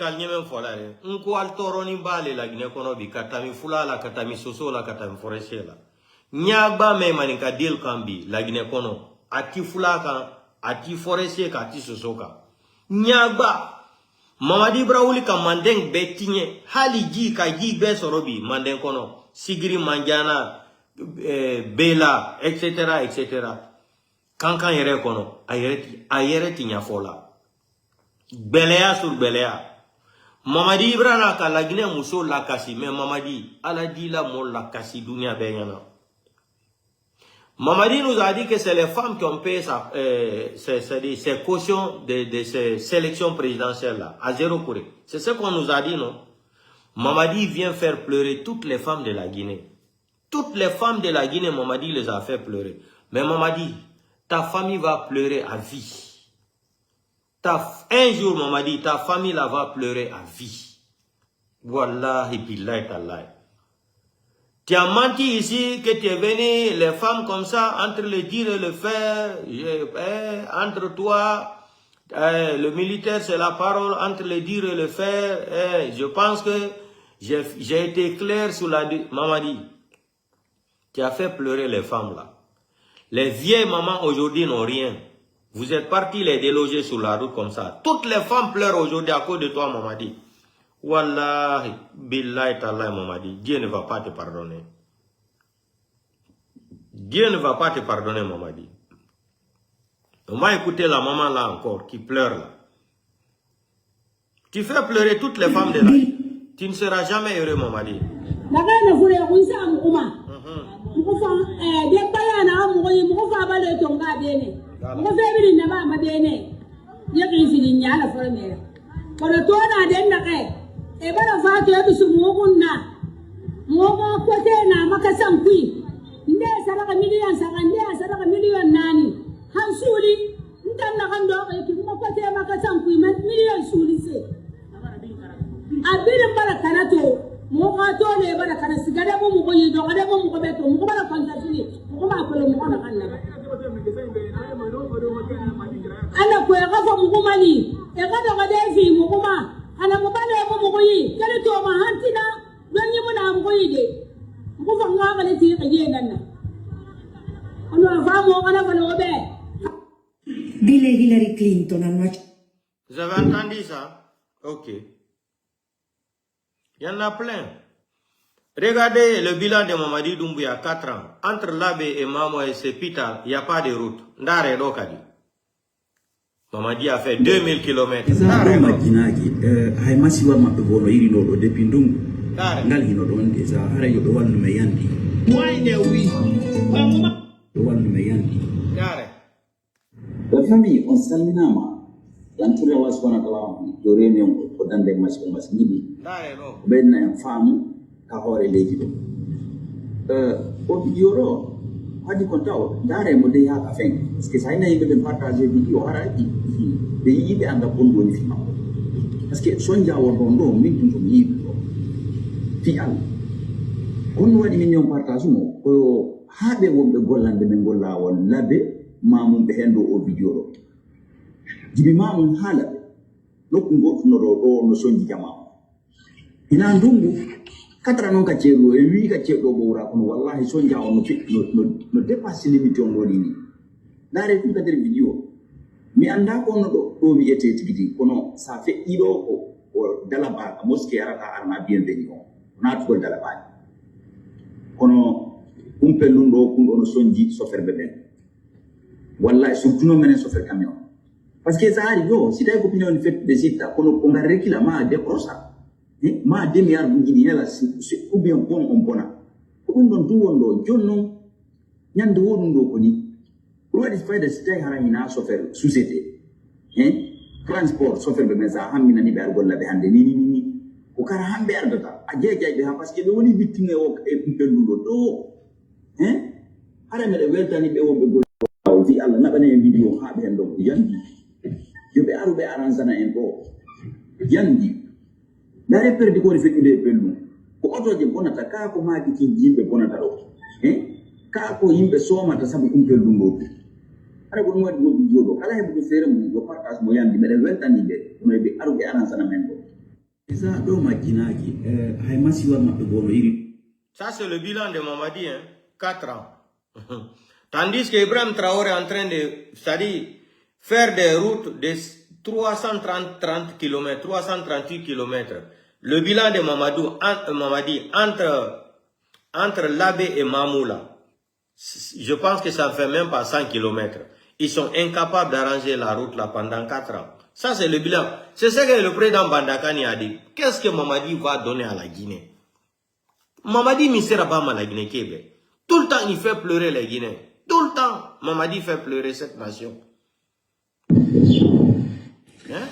kal nyeme folare nko al toroni bale la Guinée kono bi katami fulala katami soso la katami forestier la nyagba me maninka deal kambi la Guinée kono ati fulaka ati forestier ka ati soso ka nyagba Mamadi Braouli ka mandeng betinye hali ji ka ji be sorobi mandeng kono sigiri manjana bela etc etc kankan yere kono ayere ti nyafola belea sur belea Mamadi Ibrana ka la Guinée muso la kasi mais Mamadi ala di la mo la kasi dunia benyana Mamadi nous a dit que c'est les femmes qui ont payé ces cautions de ces sélections présidentielles-là, à 0 Corée. C'est ce qu'on nous a dit, non? Mamadi vient faire pleurer toutes les femmes de la Guinée. Toutes les femmes de la Guinée, Mamadi les a fait pleurer. Mais Mamadi, ta famille va pleurer à vie. Un jour, Mamadi, ta famille la va pleurer à vie. Wallahi billahi tallahi. Tu as menti ici que tu es venu, les femmes comme ça, entre le dire et le faire, entre toi, le militaire c'est la parole, entre le dire et le faire, je pense que j'ai été clair sur la... Mamadi, tu as fait pleurer les femmes là. Les vieilles mamans aujourd'hui n'ont rien. Vous êtes partis les déloger sur la route comme ça. Toutes les femmes pleurent aujourd'hui à cause de toi, Mamadi. Wallahi, billahi tallahi Mamadi, Dieu ne va pas te pardonner. Dieu ne va pas te pardonner, Mamadi. On va écouter la maman là encore, qui pleure là. Tu fais pleurer toutes les femmes de là. Tu ne seras jamais heureux, Mamadi. Ebara fatu yetu sumugunna mogo kote na makasam kui nde saraka million nani hansuli ntanna kando ki mo kote makasam kui million suli se abire bara kanato mogo to ne bara kana sigade mo mo yi do gade mo mo beto mo bara fantasini mo ma ko mo na kanna ana ko ya gafa mo mani e gada gade fi mo ma ana mobale mo mo yi kale to ma hantina don yi muna mo yi de mo fa nga kale ti ka je nan na ono fa mo kana fa no be Dile Hillary Clinton Vous avez entendu ça? Ok. Il y en a plein. Regardez le bilan de Mamadi Doumbouya, 4 ans. Entre Labé et Mamo et Sepita, il n'y a pas de route. Ndare Dokadi. Mamadi a fait 2000 km. La famille, on salminama. L'entourage wa subhanahu wa ta'ala doremi on ko dande masini ben en femme ka hore leji do o video hadi ko taw dare mo de ya ka fen parce que ça ina yimbe ben partager video haraki be yibe anda bondo ni fima parce que sonja won do min dum yibe fi al on wadi min yon partage mo ko habe wonbe gollande men golla won labe mamum be hendo o video do jibi mamum hala nokku goto no do no sonji jama ina ndungu katra non ka cero e wi ka cero bo wura kono wallahi sonja on no dépasse limite on woni ni dare tun ka der video mi anda ko no do mi ete tigiti kono ça fait ido ko dalaba ka mosquée arata arma bienvenu na to dalaba kono umpelundo kundo no sonji sofer beben wallahi surtout no menen sofer camion parce que ça arrive si dai opinion fait des états kono ko ngare kila ma de prosa ma de mi arbu gidi la ou bien bon on bona ko don du wondo jonno nyande wondo ko ni wadi fayda sitai harayina sofer société transport sofer be meza hamina ni be argolla be hande ni ko kara hambe ardata ajeje be ha parce que be woni victime o e pendudo do ara me de weltani be wonbe go fi Allah na bane video ha be ndo yandi yo be aru be aranzana en ko yandi dare perdi ko rifi ide bellu ko oto je bonata ka ko maaki ci jimbe bonata do ka ko yimbe soma ta sabu umpe lungo ara ko wadi go video do kala hebu fere mu go partage mo yandi mere weltani be no be aru be aranzana men ko Ça, c'est le bilan de Mamadi, hein? 4 ans. Tandis qu'Ibrahim Traoré est en train de, c'est-à-dire, faire des routes de 330 km, 338 km. Le bilan de Mamadi entre Labé et Mamoula, je pense que ça ne fait même pas 100 km. Ils sont incapables d'arranger la route là pendant 4 ans. Ça, c'est le bilan. C'est ce que le président Bandakani a dit. Qu'est-ce que Mamadi va donner à la Guinée? Mamadi ne sera pas à la Guinée. Tout le temps, il fait pleurer les Guinéens. Tout le temps, Mamadi fait pleurer cette nation. Hein?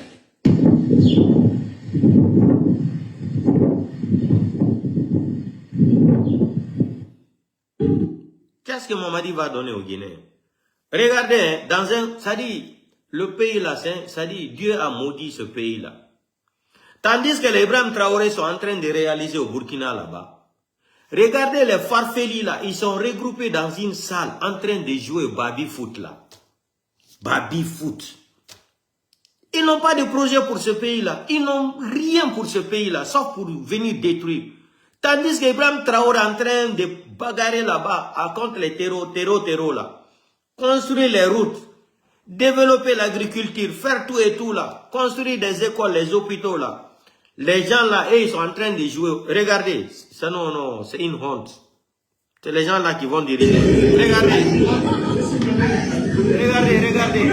Qu'est-ce que Mamadi va donner aux Guinéens? Regardez, ça dit, le pays là, ça dit, Dieu a maudit ce pays là. Tandis que les Ibrahim Traoré sont en train de réaliser au Burkina là-bas. Regardez les farfelis là, ils sont regroupés dans une salle en train de jouer au baby-foot là. Baby-foot. Ils n'ont pas de projet pour ce pays là. Ils n'ont rien pour ce pays là, sauf pour venir détruire. Tandis qu'Ibrahim Traoré est en train de bagarrer là-bas contre les terreaux là. Construire les routes, développer l'agriculture, faire tout et tout là. Construire des écoles, les hôpitaux là. Les gens là, ils sont en train de jouer. Regardez, ça non, c'est une honte. C'est les gens là qui vont diriger. Regardez. Regardez.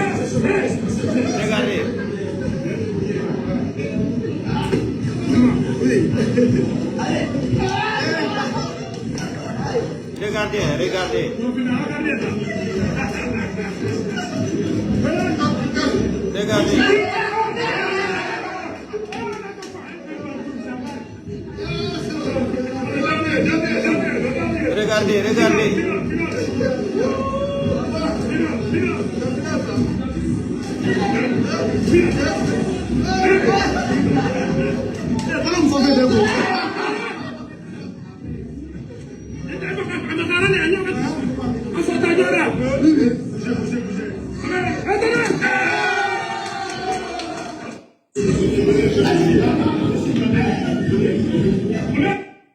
Regardez.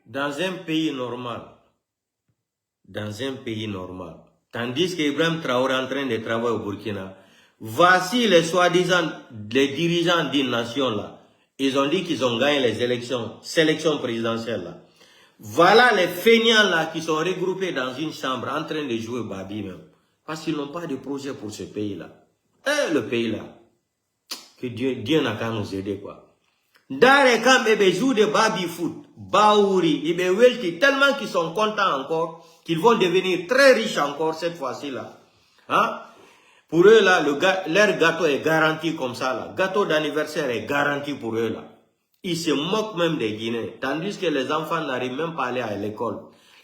Dans un pays normal, tandis qu'Ibrahim Traoré est en train de travailler au Burkina, voici les soi-disant les dirigeants d'une nation là. Ils ont dit qu'ils ont gagné les sélections présidentielles là. Voilà les feignants là qui sont regroupés dans une chambre en train de jouer Babi même. Parce qu'ils n'ont pas de projet pour ce pays là. Et le pays là, que Dieu n'a qu'à nous aider quoi. Dare quand ils jouent de baby foot, Baouri, ils welti tellement qu'ils sont contents encore, qu'ils vont devenir très riches encore cette fois-ci là. Hein? Pour eux là, leur gâteau est garanti comme ça là. Gâteau d'anniversaire est garanti pour eux là. Ils se moquent même des Guinéens, tandis que les enfants n'arrivent même pas à aller à l'école.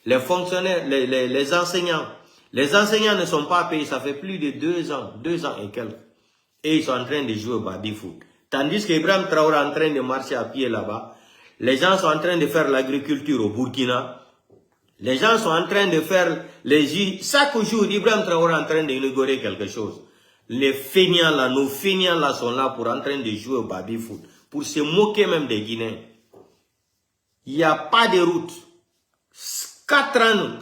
Les fonctionnaires, les enseignants ne sont pas payés, ça fait plus de 2 ans et quelques. Et ils sont en train de jouer au baby foot. Tandis qu'Ibrahim Traoré est en train de marcher à pied là-bas. Les gens sont en train de faire l'agriculture au Burkina. Les gens sont en train de faire chaque jour, Ibrahim Traoré est en train d'inaugurer quelque chose. Les feignants là, nos feignants là sont là pour en train de jouer au baby foot. Pour se moquer même des Guinéens. Il n'y a pas de route. 4 ans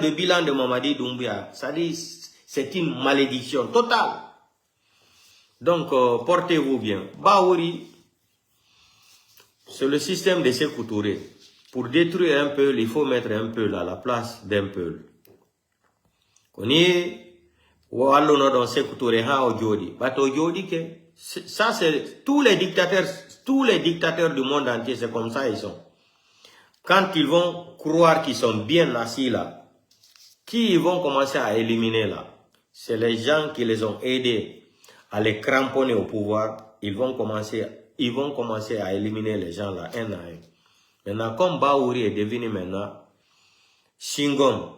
de bilan de Mamadi Doumbouya. Ça dit, c'est une malédiction totale. Donc, portez-vous bien. Baouri, c'est le système de Sékou Touré. Pour détruire un peu, il faut mettre un peu à la place d'un peu. Ça, c'est tous les dictateurs du monde entier, c'est comme ça ils sont. Quand ils vont croire qu'ils sont bien assis là, qui ils vont commencer à éliminer là? C'est les gens qui les ont aidés à les cramponner au pouvoir. Ils vont commencer à éliminer les gens là, un à un. Maintenant, comme Baouri est devenu maintenant Shingom,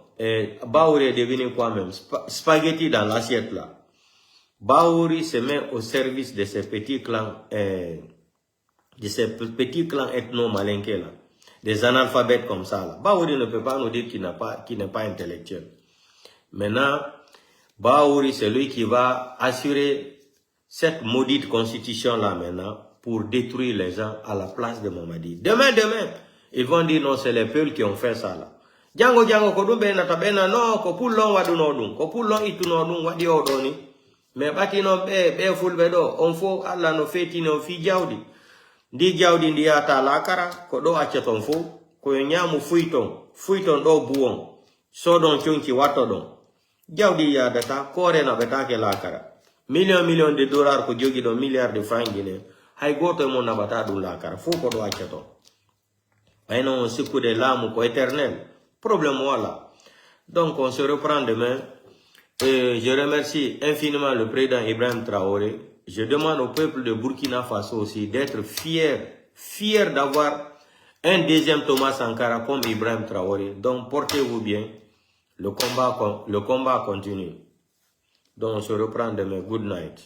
Baouri est devenu quoi même? Spaghetti dans l'assiette là. Baouri se met au service de ces petits clans, ethno-malinqués là. Des analphabètes comme ça là. Baouri ne peut pas nous dire qu'il n'est pas intellectuel. Maintenant, Baouri, c'est lui qui va assurer cette maudite constitution là maintenant. pour détruire les gens à la place de Mamadi. Demain, ils vont dire non, c'est les peuples qui ont fait ça là. Django, ko bena tabena non, ko pullon wadu nodun, ko pullon itu nodun wadi odoni. Mais batino be fulbedo, on faut alla no feti no fi jawdi. Ndi jawdi ndi ata lakara, ko do acceton fo, ko nyamu fuiton do buon. Sodon chunki watodon. Jawdi ya data, kore na betake lakara. Million de dollars ko jogi do milliards de francs guinéens. Hay goto mon nabata dun lakara, fo ko do acceton. Ayno on secoue de l'âme ko éternel. Problème voilà. Donc on se reprend demain. Et je remercie infiniment le président Ibrahim Traoré. Je demande au peuple de Burkina Faso aussi d'être fier d'avoir un deuxième Thomas Sankara comme Ibrahim Traoré. Donc portez-vous bien. Le combat continue. Donc on se reprend demain. Good night.